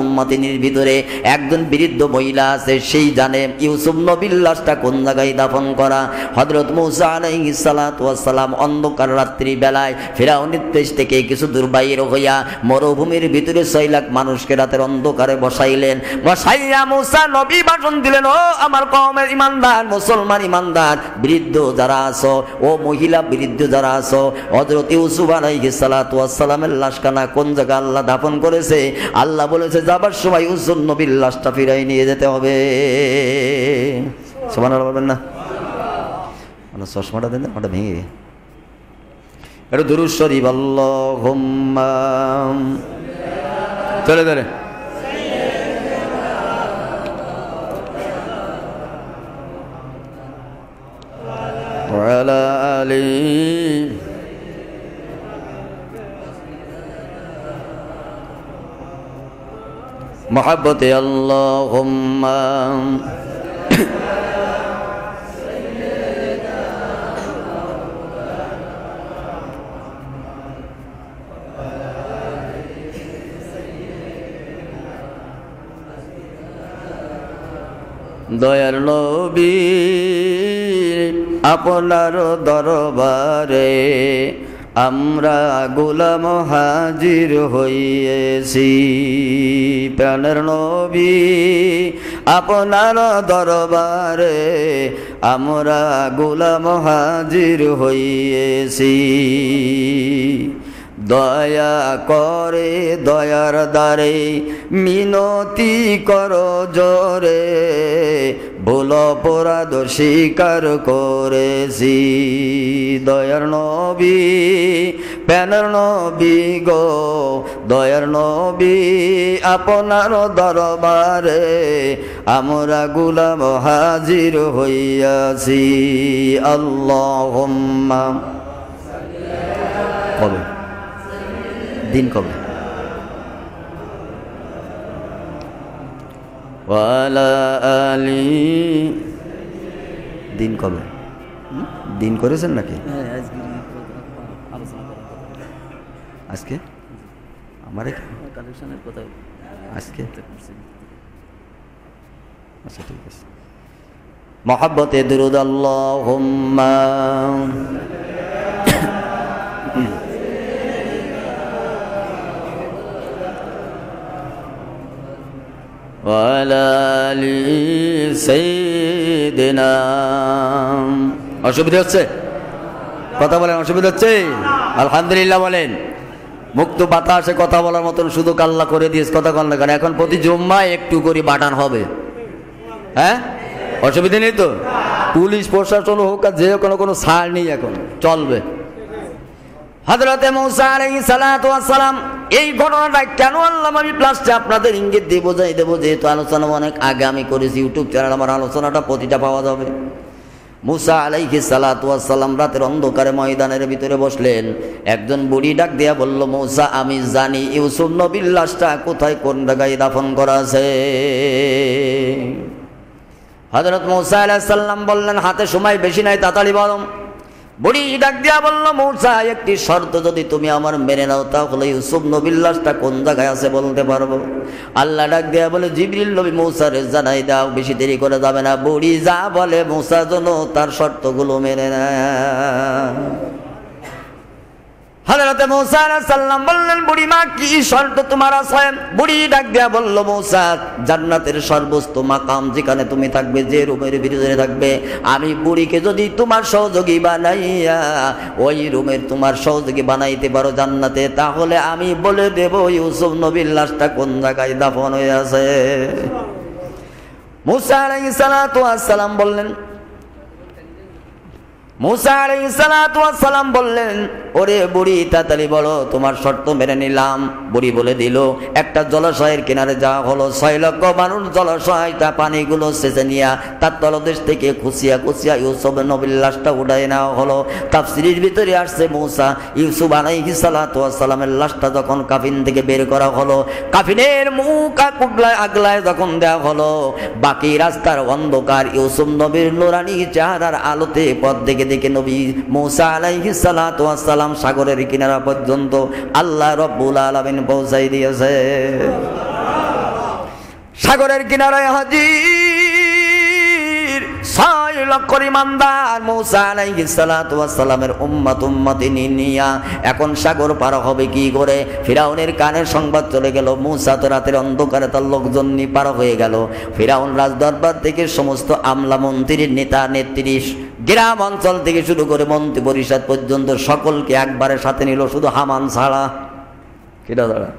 উম্মতিনির ভিতরে একজন বৃদ্ধ মহিলা আছে, সেই জানে ইউসুফ নবীর লাশটা কোন জায়গায় দাফন করা। হযরত মুসা আলাইহিস সালাতু ওয়াস সালাম অন্ধকার রাত্রি বেলায় ফিরআউনের দেশ থেকে কিছু দূর বাইরে হইয়া মরুভূমির ভিতরে 6 লাখ মানুষকে রাতের অন্ধকারে বসাইলেন। বসাইয়া মুসা নবী ভাষণ দিলেন, ও আমার কওমের ইমানদার, মুসলমান ইমানদার, বৃদ্ধ যারা আছো, ও মহিলা বৃদ্ধ যারা আছো, হযরত ইউসুফ আলাইহিস সালাতু ওয়াস সালামের লাশখানা কোন জায়গায় আল্লাহ দাফন করেছে। আল্লাহ বলেছে, যাবার সময় ইউসুফ নবীর লাশটা ফিরাই নিয়ে যেতে হবে। সুবহানাল্লাহ বলবেন না? আমার চশমাটা দেন, ওটা ভেঙে একটু দুরূদ শরীফ আল্লাহুম্মা চলে ধরে وعلى آله محبة اللهم দয়ার নবী আপনার দরবারে আমরা গোলাম হাজির হইয়েছি। প্রাণের নবী আপনার দরবারে আমরা গোলাম হাজির হইয়েছি। দয়া করে দয়ার দ্বারে মিনতি করো জোরে, ভুল অপরাধ স্বীকার করেছি। দয়ার নবী প্যানের নবী গো, দয়ার নবী আপনার দরবারে আমরা গোলাম হাজির হইয়াছি। আল্লাহুম্মা কবে দিন কবে ওয়ালা আলি দিন কবে দিন করেছেন নাকি? আজকে আমার আজকে আচ্ছা ঠিক আছে। মহব্বতে দুরুদ আল্লাহুম্মা অসুবিধা হচ্ছে? কথা বলেন, অসুবিধা হচ্ছে? আলহামদুলিল্লাহ বলেন। মুক্ত বাতাসে কথা বলার মতন শুধু আল্লাহ করে দিয়েছে, কথা কন না কেন? এখন প্রতি জুম্মায় একটু করে বাটান হবে, হ্যাঁ? অসুবিধা নেই তো? পুলিশ প্রশাসন হোক আর যে কোনো ছাড় নেই, এখন চলবে। হযরতে মুসা আলাইহিস সালাতু ওয়াস সালাম এই ঘটনাটা কেন আল্লাহ আমি প্লাসে আপনাদের ইঙ্গিত দিয়ে বোঝাই দেবো, যেহেতু আলোচনা অনেক আগে আমি করেছি, ইউটিউব চ্যানেল আমার আলোচনাটা প্রতিটা পাওয়া যাবে। মুসা আলাইহিস সালাতু ওয়াস সালাম রাতের অন্ধকারে ময়দানের ভিতরে বসলেন। একজন বুড়ি ডাক দিয়া বলল, মুসা আমি জানি ইউসুফ নবীর লাশটা কোথায় কোন জায়গায় দাফন করা আছে। হযরত মুসা আলাইহিস সালাম বললেন, হাতে সময় বেশি নাই, তাড়াতাড়ি বলো। বুড়ি ডাক দিয়া বলল, মুসা একটি শর্ত যদি তুমি আমার মেনে নাও, তাহলে ইউসুফ নবীর লাশটা কোন জায়গায় আছে বলতে পারবো। আল্লাহ ডাক দিয়া বলে, জিবরিল নবী মুসারে জানাই দাও, বেশি দেরি করে যাবে না। বুড়ি যা বলে মুসা যেন তার শর্তগুলো মেনে নেয়। হযরত মুসা আলাইহিস সালাম বললেন, বুড়ি মা কি শর্ত তোমার আছে? বুড়ি ডাক দিয়া বলল, মুসা জান্নাতের সর্বোচ্চ মাকাম যেখানে তুমি থাকবে, যে রুমের ভিতরে থাকবে, আমি বুড়িকে যদি তোমার সহযোগী বানাইয়া ওই রুমের তোমার সহযোগী বানাইতে পারো জান্নাতে, তাহলে আমি বলে দেব ইউসুফ নবীর লাশটা কোন জায়গায় দাফন হয়ে আছে। মুসা আলাইহিস সালাতু ওয়াস সালাম বললেন, মুসা আলাইহিস সালাতু ওয়াস সালাম বললেন, ওরে বুড়ি তাড়াতাড়ি বলো তোমার শর্ত মেনে নিলাম। বুড়ি বলে দিল, একটা জলাশয়ের কিনারে যাওয়া হলো, 6 লক্ষ মানুষ জলাশয়টা পানিগুলো সেচে নিয়ে তার তলদেশ থেকে খুশিয়া খুশিয়া ইউসুফ নবীর লাশটা উঠাই নেওয়া হলো। তাফসীরের ভিতরে আসছে মুসা ইউসুফ আলাইহিস সালাতু ওয়াস সালামের লাশটা যখন কাফিন থেকে বের করা হলো, কাফিনের মুখ আগলায় যখন দেওয়া হলো, বাকি রাস্তার অন্ধকার ইউসুফ নবীর নুরানি চেহারার আলোতে পথ দেখে দেখে নবী মুসা আলাইহিস সালাতু ওয়াস সালাম সাগরের কিনারা পর্যন্ত আল্লাহ রাব্বুল আলামিন পৌঁছাই দিয়েছে। সাগরের কিনারায় হাজির 6 লক্ষ ইমানদার মুসা আলাইহিস সালাতু ওয়াস সালামের উম্মতি নিয়া এখন সাগর পার হবে কি করে? ফিরাউনের কানে সংবাদ চলে গেল, মুসা তো রাতের অন্ধকারে তার লোকজন নিয়ে পার হয়ে গেল। ফিরাউন রাজদরবার থেকে সমস্ত আমলা মন্ত্রীর নেতা নেত্রী, গ্রাম অঞ্চল থেকে শুরু করে মন্ত্রী পরিষদ পর্যন্ত সকলকে একবারে সাথে নিল, শুধু হামান ছাড়া। কিরা ছাড়া?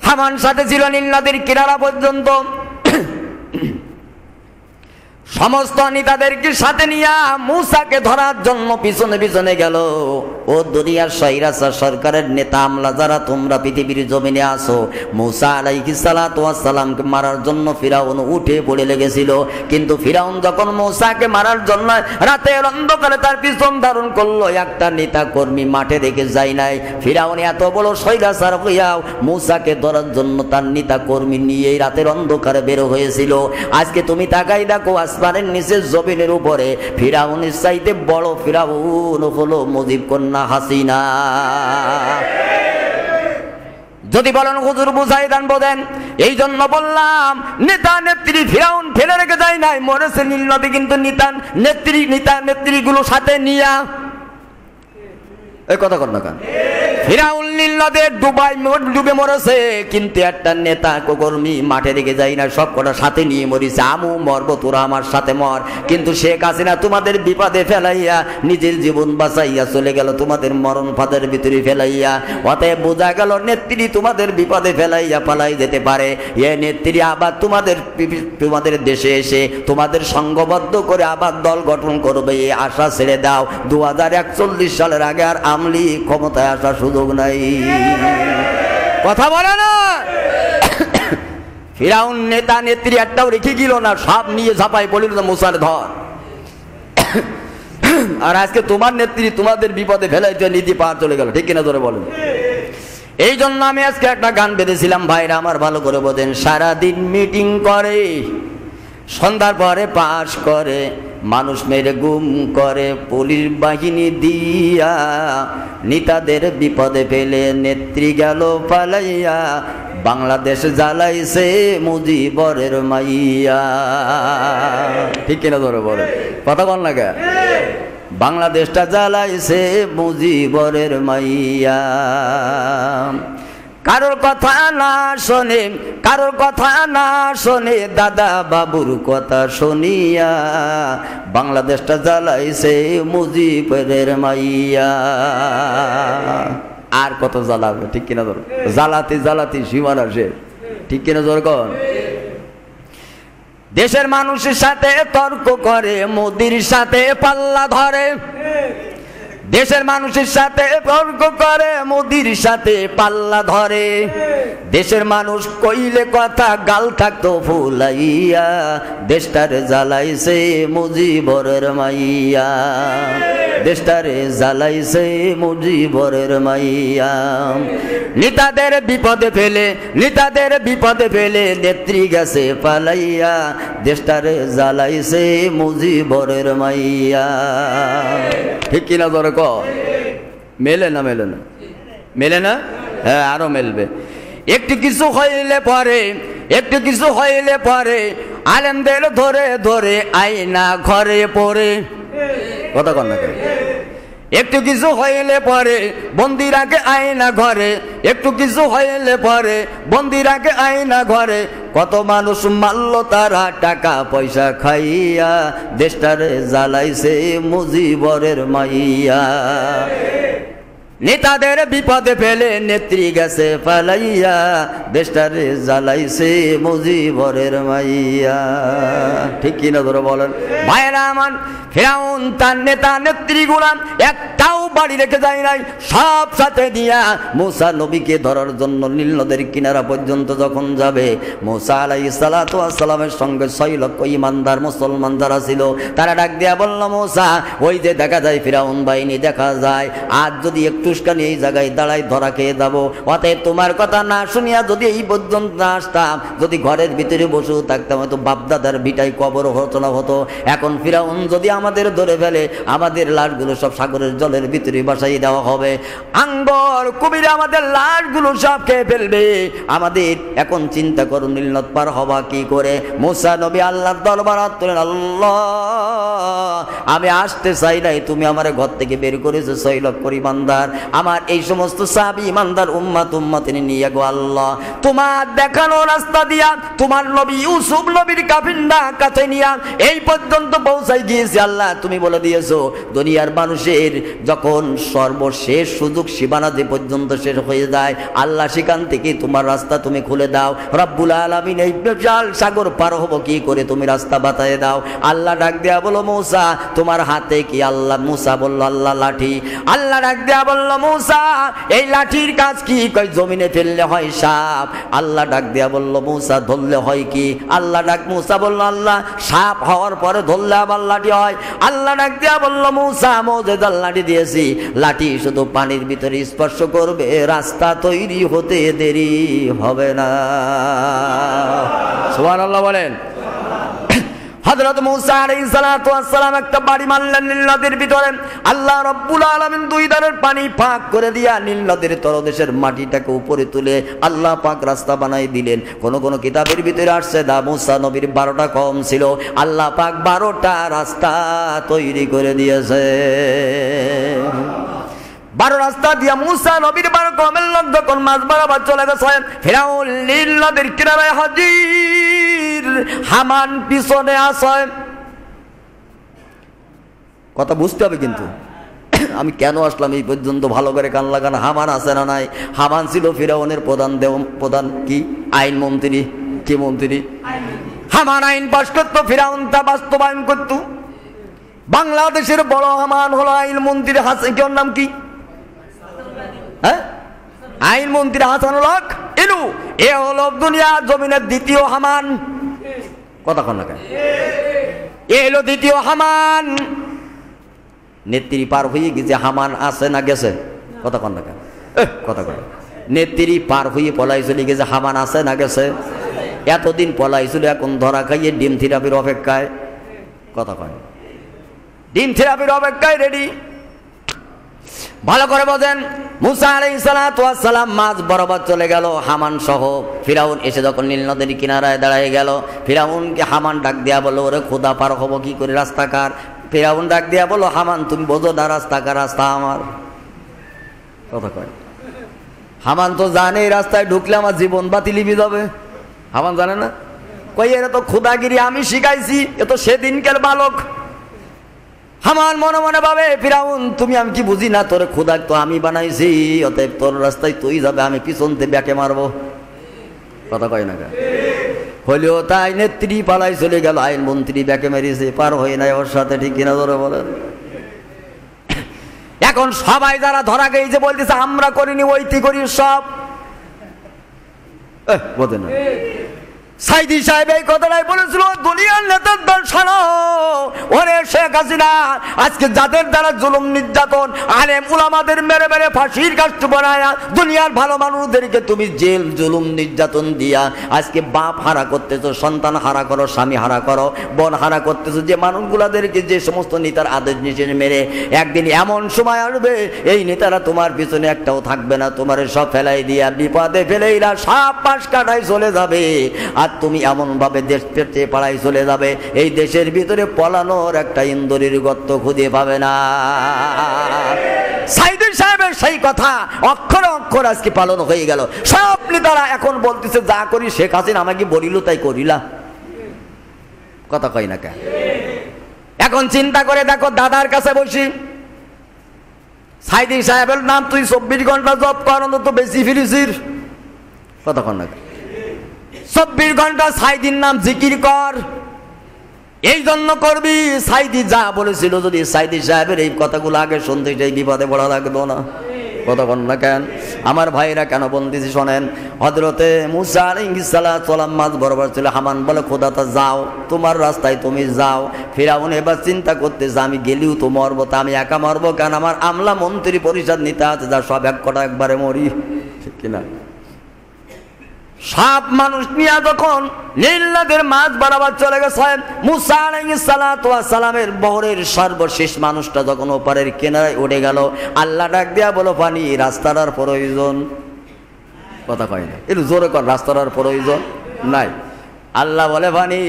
হামান সাথে ছিল নীল নদীর কিনারা পর্যন্ত। সমস্ত নেতাদেরকে সাথে নিয়ে মুসাকে ধরার জন্য পিছনে পিছনে গেল। ও দুনিয়ার স্বৈরাচার সরকারের নেতা আমলা যারা তোমরা পৃথিবীর জমিনে আসো, মুসা আলাইহিস সালাতু ওয়াস সালামকে মারার জন্য ফিরাউন উঠে পড়ে লেগেছিল। কিন্তু ফিরাউন যখন মুসাকে মারার জন্য রাতের অন্ধকারে তার পিছন ধারণ করলো, একটা নেতা কর্মী মাঠে রেখে যায় নাই। ফিরাউন এত বড় স্বৈরাচার হইয়াও মুসাকে ধরার জন্য তার নেতা কর্মী নিয়ে রাতের অন্ধকারে বের হয়েছিল। আজকে তুমি তাকাই দেখো, আসমানের নিচে জমিনের উপরে ফিরাউনের চাইতে বড় ফিরাউন হলো মুজিব কন্যা হাসিনা। যদি বলেন হুজুর বুঝাই দেন বোঝেন, এই জন্য বললাম নেতা নেত্রী ফিরাউন ফেলে রেখে যায় নাই, মরেছে নীল নদী, কিন্তু নেতা নেত্রীগুলো সাথে নিয়া এই কথা কর না কেন? ফিরাউন নীল নদে ডুবে মরেছে, কিন্তু একটা নেতা কর্মী মাঠে রেখে যায় না, সব কটা সাথে নিয়ে মরিছে। আমু মরব, তোরা আমার সাথে মর। কিন্তু শেখ হাসিনা তোমাদের বিপদে ফেলাইয়া নিজের জীবন বাঁচাইয়া চলে গেল, তোমাদের মরণ ফাঁদের ভিতরে ফেলাইয়া। অতএব বোঝা গেল নেত্রী তোমাদের বিপদে ফেলাইয়া পালাই যেতে পারে। এ নেত্রী আবার তোমাদের দেশে এসে তোমাদের সংঘবদ্ধ করে আবার দল গঠন করবে, এই আশা ছেড়ে দাও। 2041 সালের আগে আর আমলি ক্ষমতায় আসার সুযোগ নাই। কথা বলে না? ফিরাউন নেতা নেত্রী একটাও রেখে গেল না, সব নিয়ে ঝাঁপাই পড়িল মুসার ধর। আর আজকে তোমার নেত্রী তোমাদের বিপদে ফেলাইতে নীতি পার চলে গেল, ঠিক কিনা ধরে বলেন? এই জন্য আমি আজকে একটা গান বেঁধেছিলাম, ভাইরা আমার ভালো করে বোঝেন। সারাদিন মিটিং করে, সন্ধ্যার পরে পাস করে, মানুষ মেরে গুম করে পুলিশ বাহিনী দিয়া, নেতাদের বিপদে ফেলে নেত্রী গেল পালাইয়া, বাংলাদেশ জ্বালাইছে মুজিবরের মাইয়া। ঠিক কিনা ধরে বলে? কথা বল না কে? বাংলাদেশটা জ্বালাইছে মুজিবরের মাইয়া। কারোর কথা না শোনে, কারোর কথা না শোনে, দাদা বাবুর কথা শুনিয়া, বাংলাদেশটা জ্বালাইছে মুজিবের মাইয়া। আর কত জ্বালাবে? ঠিক কিনা ধর? জ্বালাতে জ্বালাতে সীমানা শেষ। ঠিক কিনা ধর? কন দেশের মানুষের সাথে তর্ক করে, মোদির সাথে পাল্লা ধরে। দেশের মানুষের সাথে তর্ক করে, মোদির সাথে পাল্লা ধরে। দেশের মানুষ কইলে কথা গাল থাকতো ফুলাইয়া, দেশটারে জ্বালাইছে মুজিবরের মাইয়া, দেশটারে জ্বালাইছে মুজিবরের মাইয়া। নেতাদের বিপদে ফেলে, নেতাদের বিপদে ফেলে, নেত্রী গেছে পালাইয়া, দেশটারে জ্বালাইছে মুজিবরের মাইয়া। ঠিক কিনা ধরে? মেলে না? মেলে না? মেলে না? হ্যাঁ, আরো মেলবে। একটু কিছু হইলে পরে, একটু কিছু হইলে পরে, আলেমদের ধরে ধরে আয়না ঘরে পড়ে। কথা কন না? একটু কিছু হইলে পরে বন্দিরাকে আয়না ঘরে, একটু কিছু হইলে পরে বন্দিরাকে আয়না ঘরে। কত মানুষ মারল তারা টাকা পয়সা খাইয়া, দেশটারে জ্বালাইছে মুজিবরের মাইয়া। নেতাদের বিপদে ফেলে নেত্রী গেছে পালাইয়া, দেশটারে জ্বালাইছে মুজিবরের মাইয়া। ঠিক কিনা ধরে বলেন ভাইরা আমার? ফিরাউন তার নেতা নেত্রীগুলা একটাও বাড়ি রেখে যায় নাই, সব সাথে দিয়া মুসা নবীকে ধরার জন্য নীল নদের কিনারা পর্যন্ত যখন যাবে, মুসা আলাইহিস সালাতু ওয়াস সালামের সঙ্গে 6 লক্ষ ইমানদার মুসলমান যারা ছিল তারা ডাক দিয়া বলল, মুসা ওই যে দেখা যায় ফিরাউন বাহিনী দেখা যায়, আজ যদি একটুখানি এই জায়গায় দাঁড়াই ধরা খেয়ে যাবো। অতএব তোমার কথা না শুনিয়া যদি এই পর্যন্ত না আসতাম, যদি ঘরের ভিতরে বসেও থাকতাম, হয়তো বাপদাদার ভিটায় কবর রচনা হতো। এখন ফিরাউন যদি আমাদের ধরে ফেলে, আমাদের লাশগুলো সব সাগরের জলের ভিতরে বাসাই দেওয়া হবে, আঙ্গর কুমিরে আমাদের লাশগুলো সব খেয়ে ফেলবে। আমাদের এখন চিন্তা করো নীল নদ পার হবা কি করে? মুসা নবী আল্লাহর দরবারে তোলেন, আল্লাহ আমি আসতে চাই নাই, তুমি আমার ঘর থেকে বের করেছো 6 লক্ষ ইমানদার, আমার এই সমস্ত সাহাবী ইমানদার উম্মতিনি নিয়ে গো আল্লাহ, তোমার দেখানো রাস্তা দিয়া তোমার নবী ইউসুফ নবীর কাফিলা কাছে নিয়া এই পর্যন্ত পৌঁছাই গিয়েছে। আল্লাহ তুমি বলে দিয়েছো দুনিয়ার মানুষের যখন সর্বশেষ সুযোগ সীমানা যে পর্যন্ত শেষ হয়ে যায়, আল্লাহ সেখান থেকে তোমার রাস্তা তুমি খুলে দাও। রব্বুল আলামিন এই বিশাল সাগর পার হবো কি করে, তুমি রাস্তা বাতায় দাও। আল্লাহ ডাক দেয়া বলো, মুসা তোমার হাতে কি? আল্লাহ মুসা বলল, আল্লাহ লাঠি। আল্লাহ ডাক দেয়া বলল, মুসা এই লাঠির কাজ কি? কই জমিনে ফেললে হয় সাপ। আল্লাহ ডাক দেয়া বলল, মুসা ধরলে হয় কি? আল্লাহ ডাক মুসা বলল, আল্লাহ সাপ হওয়ার পরে ধরলে আবার লাঠি হয়। আল্লাহ ডাক দেয়া বলল, মুসা মুজিজার লাঠি দিয়েছি, লাঠি শুধু পানির ভিতরে স্পর্শ করবে, রাস্তা তৈরি হতে দেরি হবে না। সুবহানাল্লাহ বলেন। হযরত মুসা আলাইহিস সালাতু ওয়াস সালাম একটা বাড়ি মারলেন নীল নদের ভিতরে। আল্লাহ রাব্বুল আলামিন 2 ধারের পানি ফাঁক করে দিয়া নীল নদের তলদেশের মাটিটাকে উপরে তুলে আল্লাহ পাক রাস্তা বানাই দিলেন। কোন কোন কিতাবের ভিতরে আসছে দা মুসা নবীর 12টা কওম ছিল, আল্লাহ পাক 12টা রাস্তা তৈরি করে দিয়েছে। 12 রাস্তা দিয়া মুসা নবীর 12 কওমের লোক যখন মাঝ বরাবর চলে গেছে, ফিরাউন নীল নদের কিনারায় হাজির, হামান পিছনে আছে। কথা বুঝতে হবে কিন্তু আমি কেন আসলাম এই পর্যন্ত ভালো করে কান লাগান। হামান আছে না নাই? হামান ছিল ফিরাউনের প্রধান কি আইন মন্ত্রী। কি মন্ত্রী? হামান আইন পাস করতো, ফিরাউন তা বাস্তবায়ন করতো। বাংলাদেশের বড় হামান হলো আইন মন্ত্রী হাসান, কেউ নাম কি? আইন মন্ত্রী হাসানুল হক ইনু। এ হলো দুনিয়া জমিনের দ্বিতীয় হামান। কথা কন না কেন? এ হলো দ্বিতীয় হামান। নেত্রী পার হয়ে গেছে, হামান আছে না গেছে? কথা কন না কেন? কথা কন। নেত্রী পার হয়ে পলাই চলে গেছে, হামান আছে না গেছে? এতদিন পলাই ছিল, এখন ধরা খাইয়ে ডিম থেরাপির অপেক্ষায়। কথা কন। ডিম থেরাপির অপেক্ষায় রেডি। ভালো করে বোঝেন। মুসা আলাইহিস সালাতু ওয়াস সালাম মাঝ বরাবর চলে গেল হামান সহ। ফিরাউন এসে যখন নীল নদের কিনারায় দাঁড়িয়ে গেল, ফিরাউনকে হামান ডাক দেয়া বলল, ওরে খোদা পার হবো কি করে? রাস্তাকার। ফিরাউন ডাক দেয়া বলল, হামান তুমি বোঝো না রাস্তাকার, রাস্তা আমার। কথা কয়। হামান তো জানে এই রাস্তায় ঢুকলে আমার জীবন বাতিল হয়ে যাবে। হামান জানে না? কই এরা তো খোদাগিরি আমি শিখাইছি, এ তো সেদিনকার বালক। হামান মনে মনে ভাবে, ফিরাউন তুমি আমি কি বুঝি না, তোরে খোদা তো আমি বানাইছি, অতএব তোর রাস্তায় তুই যাবে, আমি পিছন থেকে ব্যাকে মারবো। কথা কয় না? হলেও তাই নেত্রী পালাই চলে গেল, আইন মন্ত্রী ব্যাকে মেরেছে, পার হয়ে নাই ওর সাথে। ঠিক কিনা ধরে বলেন? এখন সবাই যারা ধরা গেছে বলতেছে আমরা করিনি, ওইটি করি সব। বোঝেন না? সাইদি সাহেব এই কথাটাই বলেছিল, দুনিয়ার নেতার দল শোনো, ওরে শেখ হাসিনা আজকে যাদের দ্বারা জুলুম নির্যাতন আলেম উলামাদের মেরে মেরে ফাঁসির কাষ্ট বানায়া দুনিয়ার ভালো মানুষদেরকে তুমি জেল জুলুম নির্যাতন দিয়া আজকে বাপ হারা করতেছো, সন্তান হারা করো, স্বামী হারা করো, বোন হারা করতেছো, যে মানুষগুলাদেরকে যে সমস্ত নেতার আদেশ নিষেধ মেরে একদিন এমন সময় আসবে এই নেতারা তোমার পিছনে একটাও থাকবে না, তোমার সব ফেলাই দিয়া বিপদে ফেলেইরা সব পাশ কাটাই চলে যাবে। আর তুমি এমন ভাবে দেশ পেতে পাড়াই চলে যাবে, এই দেশের ভিতরে পলানোর একটা ইন্দুরের গর্ত খুঁজে পাবে না। সাইদি সাহেবের সেই কথা অক্ষরে অক্ষর আজকে পালন হয়ে গেল। সব নেতারা এখন বলতেছে যা করি শেখ হাসিনা আমাকে বলিল তাই করিলা। কথা কই না কেন? এখন চিন্তা করে দেখো, দাদার কাছে বসি সাইদি সাহেবের নাম তুই 24 ঘন্টা জপ কর, অন্তত বেশি ফিরিসির কতক্ষণ না 24 ঘন্টা সাইদির নাম জিকির কর। এই জন্য করবি, সাইদি যা বলেছিল যদি সাইদি সাহেবের এই কথাগুলো আগে শুনতে সেই বিপদে পড়া লাগতো না। কতক্ষণ না কেন আমার ভাইরা কেন বলতেছি শোনেন। হযরতে মুসা আলাইহিস সালাম মাঝ বরাবর ছিল। হামান বলে খোদা তা যাও, তোমার রাস্তায় তুমি যাও। ফিরাউন এবার চিন্তা করতেছে আমি গেলেও তো মরবো, তা আমি একা মরবো কেন, আমার আমলা মন্ত্রী পরিষদ নিতে আছে, যা সব এক কটা একবারে মরি, ঠিক কিনা। সব মানুষ নিয়ে যখন নীল নদের মাঝ বরাবর চলে গেছে, মুসা আলাইহিস সালামের বহরের সর্বশেষ মানুষটা যখন ওপারের কিনারায় উঠে গেল, আল্লাহ ডাক দিয়া বলো পানি রাস্তাটার প্রয়োজন, কথা কয় না, একটু জোরে কর, রাস্তাটার প্রয়োজন নাই। আল্লাহ বলে পানি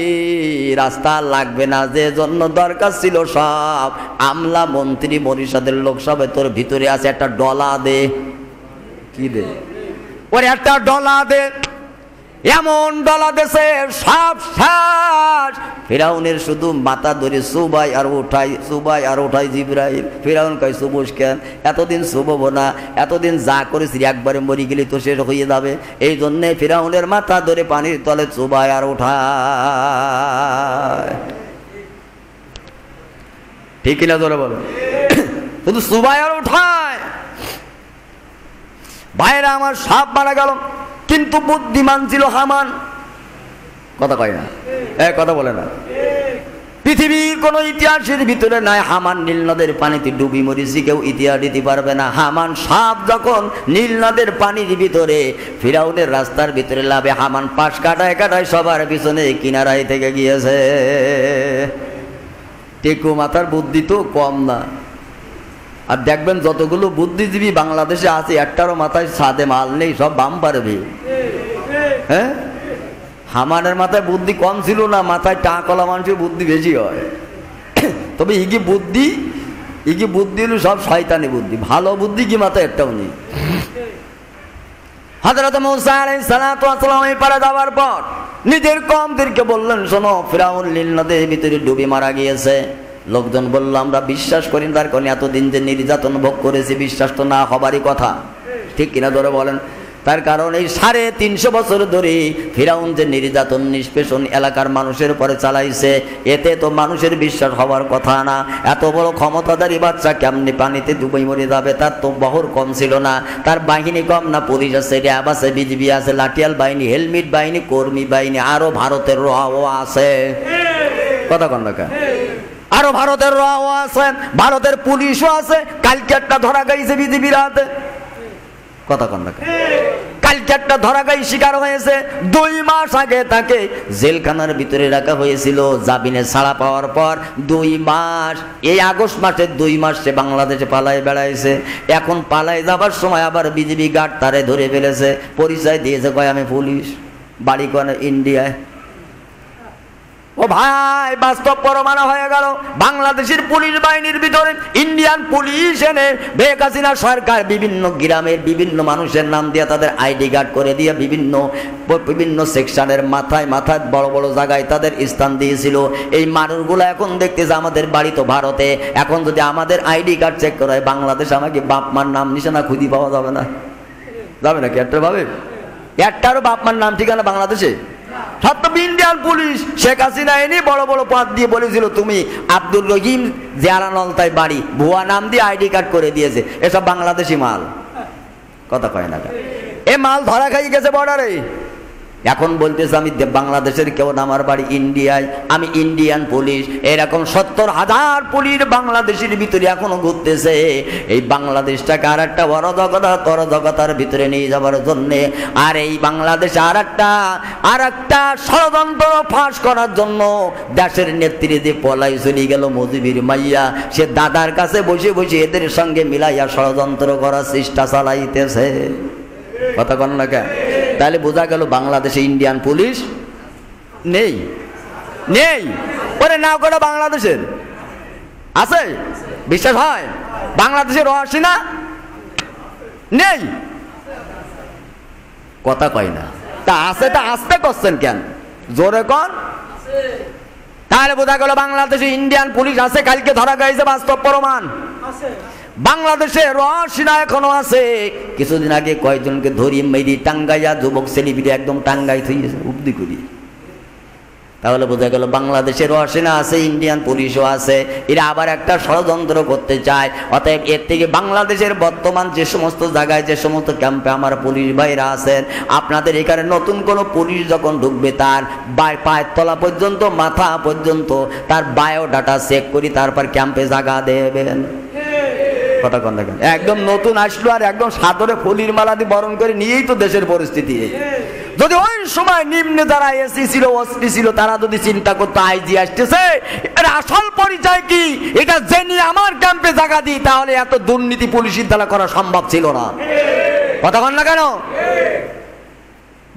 রাস্তা লাগবে না, যে জন্য দরকার ছিল সব আমলা মন্ত্রী পরিষদের লোক সব তোর ভিতরে আছে, একটা ডলা দে। কি দে? ওর একটা ডলা দে। এমন ডলা দেশে সব শেষ। ফিরাউনের শুধু মাথা ধরে সুবাই আর উঠাই জিবরাইল। ফিরাউন কয় সুবুস কেন, এতদিন সুবব না, এতদিন যা করেছি একবারে মরি গেলি তো শেষ হয়ে যাবে। এই জন্যে ফিরাউনের মাথা ধরে পানির তলে সুবাই আর উঠায়, ঠিক কিনা ধরে বলো, শুধু সুবাই আর উঠায়। ভাইরা আমার সাপ মারা গেল, কিন্তু বুদ্ধিমান ছিল হামান, কথা কয় না, কথা বলে না। পৃথিবীর কোন ইতিহাসের ভিতরে নাই হামান নীল নদের পানিতে ডুবি মরিছি, কেউ ইতিহাস দিতে পারবে না। হামান সাপ যখন নীল নদের পানির ভিতরে ফিরাউনের রাস্তার ভিতরে লাভে, হামান পাশ কাটায় কাটায় সবার পিছনে কিনারায় থেকে গিয়েছে। টেকু মাথার বুদ্ধি তো কম না। আর দেখবেন যতগুলো বুদ্ধিজীবী বাংলাদেশে আছে, একটারও মাথায় সাদে মাল নেই, সব বাম পারবে। হ্যাঁ, হামানের মাথায় বুদ্ধি কম ছিল না, মাথায় টাকলা মানুষের বুদ্ধি বেশি হয়। তবে ইগি বুদ্ধি হলো সব শয়তানি বুদ্ধি, ভালো বুদ্ধি কি মাথায় একটাও নেই। হযরত মুসা আলাইহিস সালাম এই পারে যাওয়ার পর নিজের কওমদেরকে বললেন, শোনো ফিরাউন নীল নদের ভিতরে ডুবে মারা গিয়েছে। লোকজন বলল আমরা বিশ্বাস করি না, তার কারণে এতদিন যে নির্যাতন ভোগ করেছি বিশ্বাস তো না হবারই কথা, ঠিক কিনা ধরে বলেন। তার কারণ এই 350 বছর ধরে ফিরাউন যে নির্যাতন নিষ্পেষণ এলাকার মানুষের উপরে চালাইছে, এতে তো মানুষের বিশ্বাস হওয়ার কথা না। এত বড় ক্ষমতাধারী বাচ্চা কেমনি পানিতে ডুবে মরে যাবে, তার তো বহর কম ছিল না, তার বাহিনী কম না, পুলিশ আছে, র্যাব আছে, বিজিবি আছে, লাঠিয়াল বাহিনী, হেলমেট বাহিনী, কর্মী বাহিনী, আরো ভারতের রাও আছে, কথা কন না, আরো ভারতের রাও আছে, ভারতের পুলিশও আছে। কালকে একটা ধরা গাইছে বিজিবির হাতে, কথা কন না, কালকে একটা ধরা গাই শিকার হয়েছে। 2 মাস আগে তাকে জেলখানার ভিতরে রাখা হয়েছিল, জামিনে ছাড়া পাওয়ার পর 2 মাস, এই আগস্ট মাসে 2 মাস সে বাংলাদেশে পালায় বেড়াইছে। এখন পালায় যাবার সময় আবার বিজিবি গার্ড তারে ধরে ফেলেছে, পরিচয় দিয়েছে, কয় আমি পুলিশ, বাড়ি কোন ইন্ডিয়ায়। ও ভাই, বাস্তব প্রমাণ হয়ে গেল বাংলাদেশের পুলিশ বাহিনীর ভিতরে ইন্ডিয়ান পুলিশ এনে শেখ হাসিনা সরকার বিভিন্ন গ্রামের বিভিন্ন মানুষের নাম দিয়ে তাদের আইডি কার্ড করে দিয়ে বিভিন্ন সেকশনের মাথায় বড় বড় জায়গায় তাদের স্থান দিয়েছিল। এই মানুষগুলো এখন দেখতেছে আমাদের বাড়ি তো ভারতে, এখন যদি আমাদের আইডি কার্ড চেক করা হয় বাংলাদেশে, আমাকে বাপ মার নাম নিশানা খুঁজে পাওয়া যাবে না, যাবে নাকি? একটা ভাবে একটারও বাপ মার নাম ঠিকানা বাংলাদেশে সব ইন্ডিয়ান পুলিশ। শেখ হাসিনা এনে বড় বড় পদ দিয়ে বলেছিল তুমি আব্দুল রহিম জিয়ারানলতায় বাড়ি, ভুয়া নাম দিয়ে আইডি কার্ড করে দিয়েছে, এসব বাংলাদেশি মাল, কথা কয় না। এ মাল ধরা খাই গেছে বর্ডারে, এখন বলতেছে আমি বাংলাদেশের কেউ না, আমার বাড়ি ইন্ডিয়ায়, আমি ইন্ডিয়ান পুলিশ। এরকম 70,000 পুলিশ বাংলাদেশের ভিতরে এখনো ঘুরতেছে এই বাংলাদেশটাকে আর একটা অরাজকতার ভিতরে নিয়ে যাবার জন্যে। আর এই বাংলাদেশে আর একটা ষড়যন্ত্র ফাঁস করার জন্য দেশের নেতৃত্বে পলাই চলে গেল মুজিবের মাইয়া, সে দাদার কাছে বসে বসে এদের সঙ্গে মিলাইয়া ষড়যন্ত্র করার চেষ্টা চালাইতেছে, কথা কন না কেন? তাহলে বোঝা গেল বাংলাদেশে ইন্ডিয়ান পুলিশ নেই, ওরে না করে বাংলাদেশের আছে, বিশ্বাস হয়? বাংলাদেশের রহস্য না নেই, কথা কয় না। তা আছে, তা আসতে করছেন কেন? জোরে কন। তাহলে বোঝা গেল বাংলাদেশে ইন্ডিয়ান পুলিশ আছে, কালকে ধরা গেছে, বাস্তব প্রমাণ। বাংলাদেশে রশিনা এখনো আছে। কিছুদিন আগে কয়েকজনকে ধরি মেরি টাঙ্গাইয়া যুবক সেলিব্রিটি একদম টাঙ্গাই থইয়েছে উপদি করি। তাহলে বোঝা গেল বাংলাদেশের রশিনা আছে, ইন্ডিয়ান পুলিশও আছে, এরা আবার একটা ষড়যন্ত্র করতে চায়। অতএব এর থেকে বাংলাদেশের বর্তমান যে সমস্ত জায়গায় যে সমস্ত ক্যাম্পে আমার পুলিশ ভাইরা আছেন, আপনাদের এখানে নতুন কোনো পুলিশ যখন ঢুকবে তার পায়ের তলা পর্যন্ত মাথা পর্যন্ত তার বায়োডাটা চেক করি তারপর ক্যাম্পে জায়গা দেবেন। কথা কন দেখেন, একদম নতুন আসলো আর একদম সাদরে ফুলির মালা দিয়ে বরণ করে নিয়েই তো দেশের পরিস্থিতি। যদি ওই সময় নিম্নে যারা এসি ছিল ওসি ছিল তারা যদি চিন্তা করতো আইজি আসতেছে, এর আসল পরিচয় কি এটা জেনে আমার ক্যাম্পে জায়গা দিই, তাহলে এত দুর্নীতি পুলিশের দ্বারা করা সম্ভব ছিল না। কথা কন না কেন?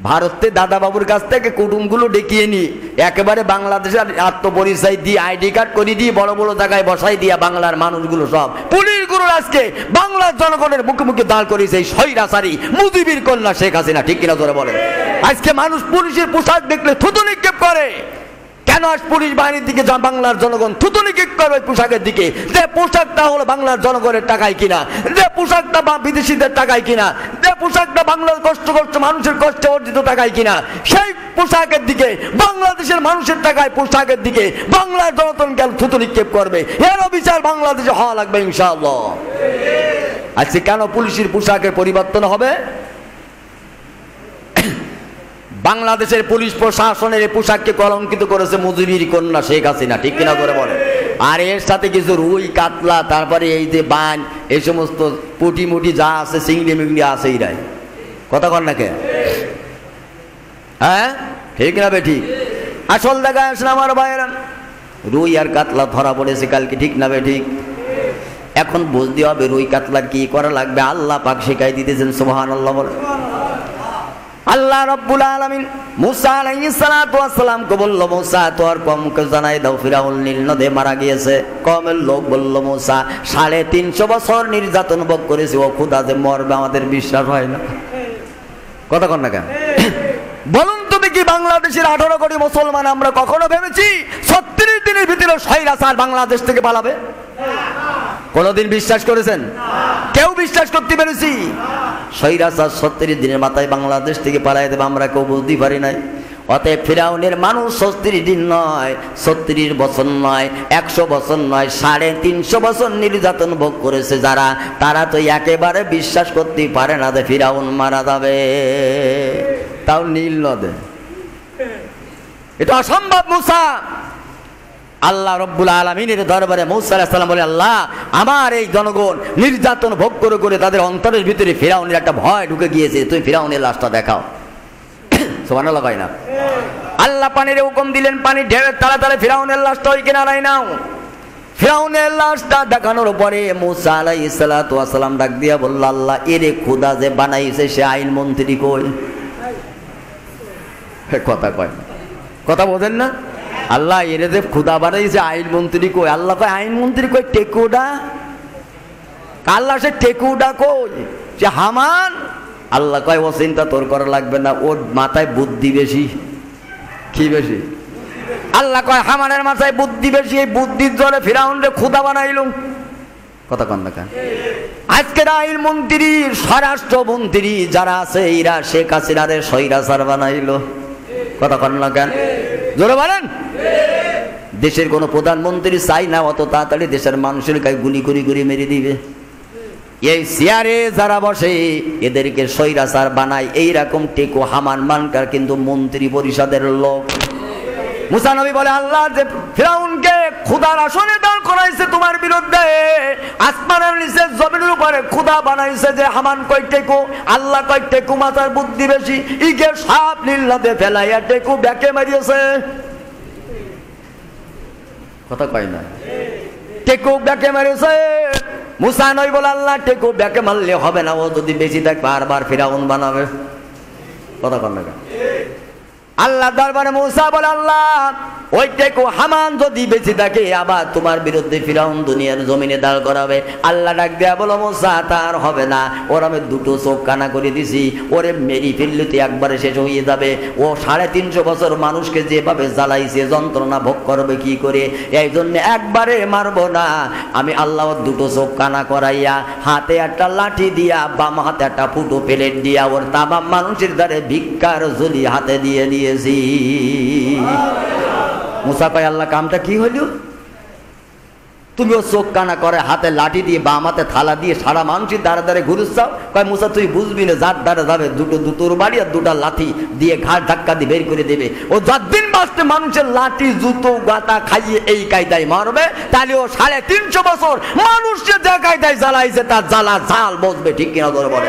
ভারতে দাদা বাবুর কাছ থেকে কুটুমগুলো ডেকিয়ে নি একেবারে বাংলাদেশের আত্মপরিচয় দিয়ে আইডি কার্ড করে দিয়ে বড় বড় জায়গায় বসাই দিয়া বাংলার মানুষগুলো সব পুলিশগুলো আজকে বাংলার জনগণের মুখে মুখে দাঁড় করেছে এই স্বৈরাচারী মুজিবের কন্যা শেখ হাসিনা। ঠিক কিনা জোরে বলেন? আজকে মানুষ পুলিশের পোশাক দেখলে থুতু নিক্ষেপ করে। কেন আজ পুলিশ বাহিনীর দিকে বাংলার জনগণ থুতু নিক্ষেপ করে পোশাকের দিকে? যে পোশাকটা হলো বাংলার জনগণের টাকায় কিনা, যে পোশাকটা বিদেশিদের টাকায় কিনা, যে পোশাকটা বাংলার কষ্ট মানুষের কষ্টে অর্জিত টাকায় কিনা, সেই পোশাকের দিকে বাংলাদেশের মানুষের টাকায় পোশাকের দিকে বাংলার জনগণ কেন থুতু নিক্ষেপ করবে? এরও বিচার বাংলাদেশে হওয়া লাগবে ইনশাআল্লাহ। আজকে কেন পুলিশের পোশাকের পরিবর্তন হবে? বাংলাদেশের পুলিশ প্রশাসনের এই পোশাককে কলঙ্কিত করেছে মুজিবের কন্যা শেখ হাসিনা। ঠিক কিনা করে বলে? আর এর সাথে কিছু রুই কাতলা তারপরে এই যে বান এই সমস্ত পুটি মুটি যা আছে চিংড়ি মিংড়ি আছে এরাই। কথা কন নাকি? হ্যাঁ ঠিক না বে? ঠিক। আসল জায়গায় আসলে আমার ভাইয়েরা রুই আর কাতলা ধরা পড়েছে কালকে। ঠিক না বে? ঠিক। এখন বুঝতে হবে রুই কাতলার কি করা লাগবে। আল্লাহ পাক শিখাই দিতেছেন। সুবহানাল্লাহ বলে। আল্লাহ রাব্বুল আলামিন মুসা আলাইহিস সালাতু ওয়াস সালাম কে বলল, মুসা তোর কওমকে জানাই দাও ফিরাউন নীল নদে মারা গিয়েছে। কওমের লোক বলল, মুসা 350 বছর নির্যাতন ভোগ করেছে, ও খোদা যে মরবে আমাদের বিশ্বাস হয় না। কথা কন না কেন? বলুন তো দেখি, বাংলাদেশের 18 কোটি মুসলমান আমরা কখনো ভেবেছি 36 দিনের ভিতরে স্বৈরাচার বাংলাদেশ থেকে পালাবে? কোনদিন বিশ্বাস করেছেন? কেউ বিশ্বাস করতে পেরেছি? স্বৈরাচার 36 দিনের মাথায় বাংলাদেশ থেকে পালাই দেবে আমরা কেউ বুঝতে পারি নাই। অতএব ফিরাউনের মানুষ 36 দিন নয়, 36 বছর নয়, 100 বছর নয়, 350 বছর নির্যাতন ভোগ করেছে যারা, তারা তো একেবারে বিশ্বাস করতে পারে না যে ফিরাউন মারা যাবে, তাও নীল নদে। এটা অসম্ভব। মুসা আল্লাহ রব্বুল আলামিনের দরবারে মুসা আলাইহিস সালাম বলে, আল্লাহ আমার এই জনগণ নির্যাতন ভোগ করে করে তাদের অন্তরের ভিতরে ফিরাউনের একটা ভয় ঢুকে গিয়েছে, তুমি ফিরাউনের লাশটা দেখাও। সুবহানাল্লাহ কয় না? আল্লাহ পানির হুকুম দিলেন, পানি ঢেলে তাড়াতাড়ি ফিরাউনের লাশটা ওই কিনারায় নাও। ফিরাউনের লাশটা দেখানোর পরে মুসা আলাইহিস সালাতু ওয়াস সালাম ডাক দিয়া বলল, আল্লাহ এরে খোদা যে বানাইছে সে আইন মন্ত্রী কই? কথা কয়, কথা বোঝেন না? আল্লাহ এরে যে খোদা বানাইছে আইন মন্ত্রী কই? আল্লাহ কয় আইন মন্ত্রী কই? টেকুডা। আল্লাহ সে টেকুডা কই? যে হামান। আল্লাহ কয় ও চিন্তা তোর করা লাগবে না, ওর মাথায় বুদ্ধি বেশি। কি বেশি? আল্লাহ কয় হামানের মাথায় বুদ্ধি বেশি, এই বুদ্ধির জোরে ফিরাউন রে খোদা বানাইল। কথা কন না কেন? আজকের আইন মন্ত্রী স্বরাষ্ট্র মন্ত্রী যারা আছে এরা শেখ হাসিনারে স্বৈরাচার বানাইল। কথা কন না কেন? জোরে বলেন। দেশের কোন প্রধানমন্ত্রী চাই না অত তাড়াতাড়ি দেশের মানুষের গায়ে গুলি করে করে মেরে দিবে। এই চেয়ারে যারা বসে এদেরকে স্বৈরাচার বানায়। এইরকম টেকো হামান মানকার কিন্তু মন্ত্রী পরিষদের লোক। মুসা নবী বলে, আল্লাহ যে ফিরাউনকে খোদার আসনে দাঁড় করাইছে তোমার বিরুদ্ধে, আসমানের নিচে জমিনের উপরে খোদা বানাইছে যে হামান কয় টেকো। আল্লাহ কয় টেকো মাথার বুদ্ধি বেশি, ইগে সাপ নীলনদে ফেলাইয়া টেকো ব্যাকে মারিয়েছে। কথা কয় না? টেকো ব্যাকে মারিয়েছে। মুসা নবী বলে, আল্লাহ টেকো ব্যাকে মারলে হবে না, ও যদি বেশি থাকে বারবার ফিরাউন বানাবে। কথা কন না? আল্লাহ দরবারে মুসা বলে, আল্লাহ ওইটাকে হামান যদি বেঁচে থাকে আবার তোমার বিরুদ্ধে ফিরাউন দুনিয়ার জমিনে দাঁড় করাবে। আল্লাহ ডাক দেয়া বলো মুসা তার হবে না, ওর আমি দুটো চোখ কানা করে দিছি, ওরে মেরি ফেললিতে একবারে শেষ হয়ে যাবে। ও 350 বছর মানুষকে যেভাবে জ্বালাইছে যন্ত্রণা ভোগ করবে কি করে, এই জন্য একবারে মারবো না। আমি আল্লাহ দুটো চোখ কানা করাইয়া হাতে একটা লাঠি দিয়া বাম হাতে একটা ফুটো প্লেট দিয়া ওর তামাম মানুষের দ্বারে ভিক্ষার ঝুলি হাতে দিয়ে দিয়েছি। মুসা কয় আল্লাহ কামটা কি হইল? তুমি ও চোখ কানা করে হাতে লাঠি দিয়ে বাম হাতে থালা দিয়ে সারা মানুষের দ্বারে দ্বারে ঘুরুচ্ছাও। কয় মুসা তুই বুঝবি না, যার দ্বারে যাবে দুটো জুতোর বাড়ি আর দুটা লাঠি দিয়ে ঘাট ধাক্কা দিয়ে বের করে দেবে। ও যতদিন বাঁচতে মানুষের লাঠি জুতো গাতা খাইয়ে এই কায়দায় মারবে, তাহলে ও 350 বছর মানুষকে যে কায়দায় জ্বালাইছে তার জ্বালা ঝাল বসবে। ঠিক কিনা ধরে বলে?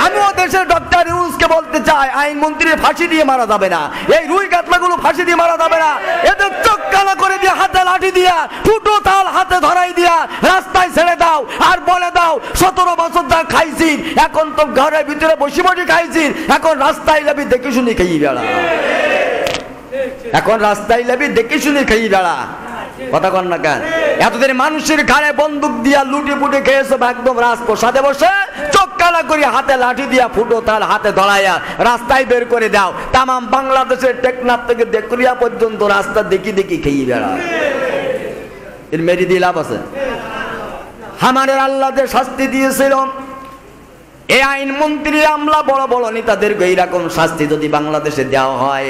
আমিও দেশের ডক্টর ইউনূসকে বলতে চাই, আইনমন্ত্রী ফাঁসি দিয়ে মারা যাবে না, এই রুই কাতলাগুলো ফাঁসি দিয়ে মারা যাবে না, এদের চোখ কানা করে দিয়ে হাতে লাঠি দিয়া ফুটো তাল হাতে ধরাই দিয়া রাস্তায় ছেড়ে দাও আর বলে দাও 17 বছর ধরে খাইছি, এখন তো ঘরের ভিতরে বসে বসে খাইছি, এখন রাস্তায় লাবি দেখে শুনে খাই বেড়া, এখন রাস্তায় লাবি দেখে শুনে খাই বেড়া। কথা কন না কেন? এতদিন মানুষের ঘাড়ে বন্দুক দিয়া লুটে পুটে খেয়েছো, একদম রাজপ্রসাদে বসে চোখ কানা করে হাতে লাঠি দিয়া ফুটো তাল হাতে ধরাইয়া রাস্তায় বের করে দাও। তামাম বাংলাদেশের টেকনাফ থেকে দেকুরিয়া পর্যন্ত রাস্তা দেখি দেখি খেয়ে বেড়া। এর মেরি দিয়ে লাভ আছে? হামানের আল্লাহ যে শাস্তি দিয়েছিল, এই আইনমন্ত্রী আমলা বড় বড় নেতাদেরকে এইরকম শাস্তি যদি বাংলাদেশে দেওয়া হয়,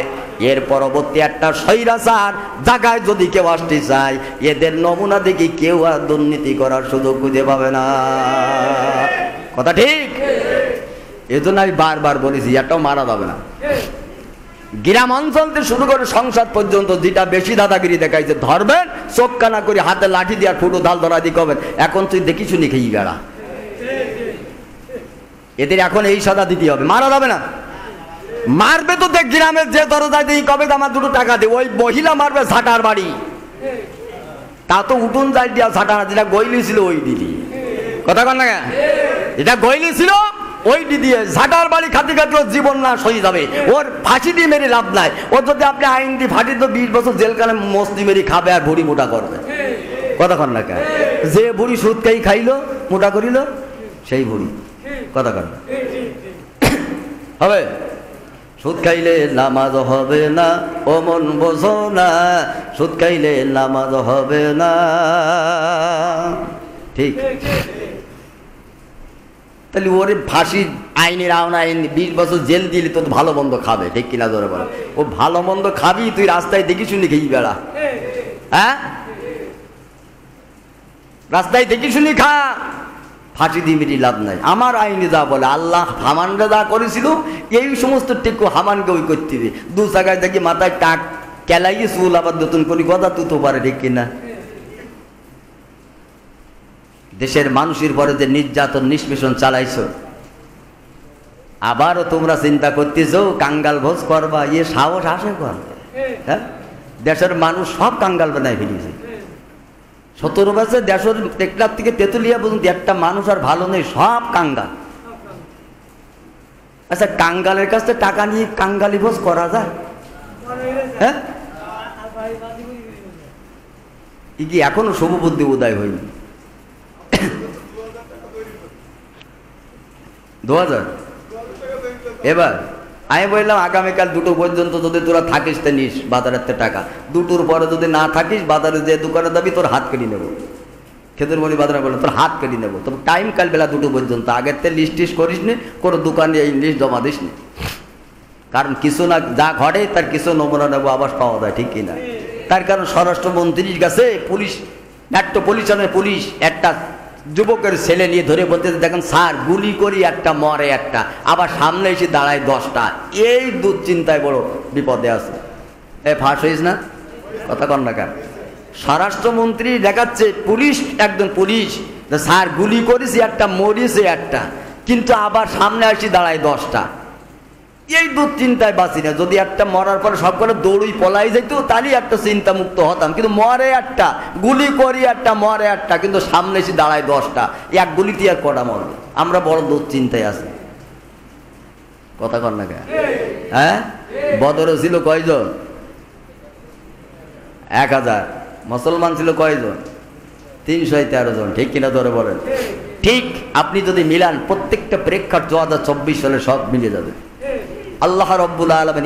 এর পরবর্তী একটা স্বৈরাচার জায়গায় যদি কেউ আসতে চায়, এদের নমুনা দেখি কেউ আর দুর্নীতি করার সুযোগ খুঁজে পাবে না। কথা ঠিক? এই জন্য আমি বারবার বলেছি এটাও মারা যাবে না। গ্রাম অঞ্চল থেকে শুরু করে সংসদ পর্যন্ত যেটা বেশি দাদাগিরি দেখাইছে ধরবেন, চোখ কানা করে হাতে লাঠি দিয়ে ফুটো ধাল ধরা দিয়ে কবেন এখন তুই দেখি শুনি খেয়ে বেড়া। এদের এখন এই সাজা দিতে হবে, মারা যাবে না। মারবে তো দেখ গ্রামের যে দরজায় দিয়ে কবে আমার 2 টাকা দে, ওই মহিলা মারবে ঝাঁটার বাড়ি, তা তো উঠুন যায় দিয়া ঝাঁটা, যেটা গইলি ছিল ওই দিদি। কথা কন না? এটা গইলি ছিল ওই দিয়ে ঝাঁটার বাড়ি খাতি খাতি ওর জীবন নাশ হয়ে যাবে। ওর ফাঁসি দিয়ে মেরে লাভ নাই। ওর যদি আপনি আইন দিয়ে ফাঁসি তো 20 বছর জেলখানে মস্তি মেরে খাবে আর ভুড়ি মোটা করবে। কথা কন না? যে ভুড়ি সুদ খাই খাইলো মোটা করিল সেই ভুড়ি। কথা কন হবে? সুদ খাইলে নামাজ হবে না, ও মন বোঝো না, সুদ খাইলে নামাজ হবে না। ঠিক? তাহলে ওরে ফাঁসি আইনের আওনা আইন 20 বছর জেল দিলে তো ভালো মন্দ খাবে। ঠিক কিনা ধরে বলে? ও ভালো মন্দ খাবি, তুই রাস্তায় দেখি শুনি খেয়ে বেড়া। হ্যাঁ, রাস্তায় দেখি শুনি খা, ফাঁসি দিয়ে মেরি লাভ নাই। আমার আইনে যা বলে, আল্লাহ হামানরা যা করেছিল এই সমস্ত টেকো হামানকে ওই করতে হবে। 2 জায়গায় দেখি মাথায় টাক কেলাইয়ে চুল আবার নতুন করি কথা তুই তো পারে। ঠিক কিনা? দেশের মানুষের পরে যে নির্যাতন নিষ্পেষণ চালাইছো, আবারও তোমরা চিন্তা করতেছো কাঙ্গাল ভোজ করবা, ইয়ে সাহস আসে কর? হ্যাঁ, দেশের মানুষ সব কাঙ্গাল বানায় ফেলিয়েছে। 17 বছর দেশের টেকনাফ থেকে তেতুলিয়া পর্যন্ত একটা মানুষ আর ভালো নেই, সব কাঙ্গাল। আচ্ছা, কাঙ্গালের কাছে টাকা নিয়ে কাঙ্গালি ভোজ করা যায়? হ্যাঁ, কি এখনো শুভবুদ্ধি উদয় হয়নি? 2000 এবার আমি বললাম আগামীকাল 2টো পর্যন্ত যদি তোরা থাকিস তা নিস বাজারের টাকা, 2টোর পরে যদি না থাকিস বাজারে যে দোকানে যাবি তোর হাত কেটে নেবো। খেতের বলি বাজারে বললাম তোর হাত কেটে নেবো। তবে টাইম কাল বেলা 2টো পর্যন্ত, আগের তে লিস্ট টিস্ট করিস নি, কোনো দোকানে এই লিস্ট জমা দিস নি। কারণ কিছু না যা ঘটে তার কিছু নমুনা নেবো আবার পাওয়া যায়। ঠিক কিনা? তার কারণ স্বরাষ্ট্রমন্ত্রীর কাছে পুলিশ, মেট্রোপলিটনের পুলিশ একটা যুবকের ছেলে নিয়ে ধরে বলতে, দেখেন স্যার গুলি করি একটা মরে একটা, আবার সামনে এসে দাঁড়ায় 10টা। এই দুশ্চিন্তায় বড় বিপদে আছে। এ ফাঁস হইস না? কথা কন না কেন? স্বরাষ্ট্রমন্ত্রী দেখাচ্ছে পুলিশ, একজন পুলিশ, স্যার গুলি করেছি একটা মরিছে একটা, কিন্তু আবার সামনে এসে দাঁড়ায় 10টা। এই দুশ্চিন্তায় বাঁচি না। যদি একটা মরার পরে সব করে দৌড়ই পলাই যেত তাহলে একটা চিন্তা মুক্ত হতাম, কিন্তু মরে একটা, গুলি করি একটা, মরে একটা, কিন্তু সামনে এসে দাঁড়ায় 10টা। এক গুলিতে আর কটা মরবে? আমরা বড় দুশ্চিন্তায় আছি। কথা কর না কেন? হ্যাঁ, বদরে ছিল কয়জন? 1000। মুসলমান ছিল কয়জন? 313 জন। ঠিক কিনা ধরে বলেন? ঠিক। আপনি যদি মিলান প্রত্যেকটা প্রেক্ষার 2024 সালে সব মিলে যাবে। আল্লাহ রাব্বুল আলামিন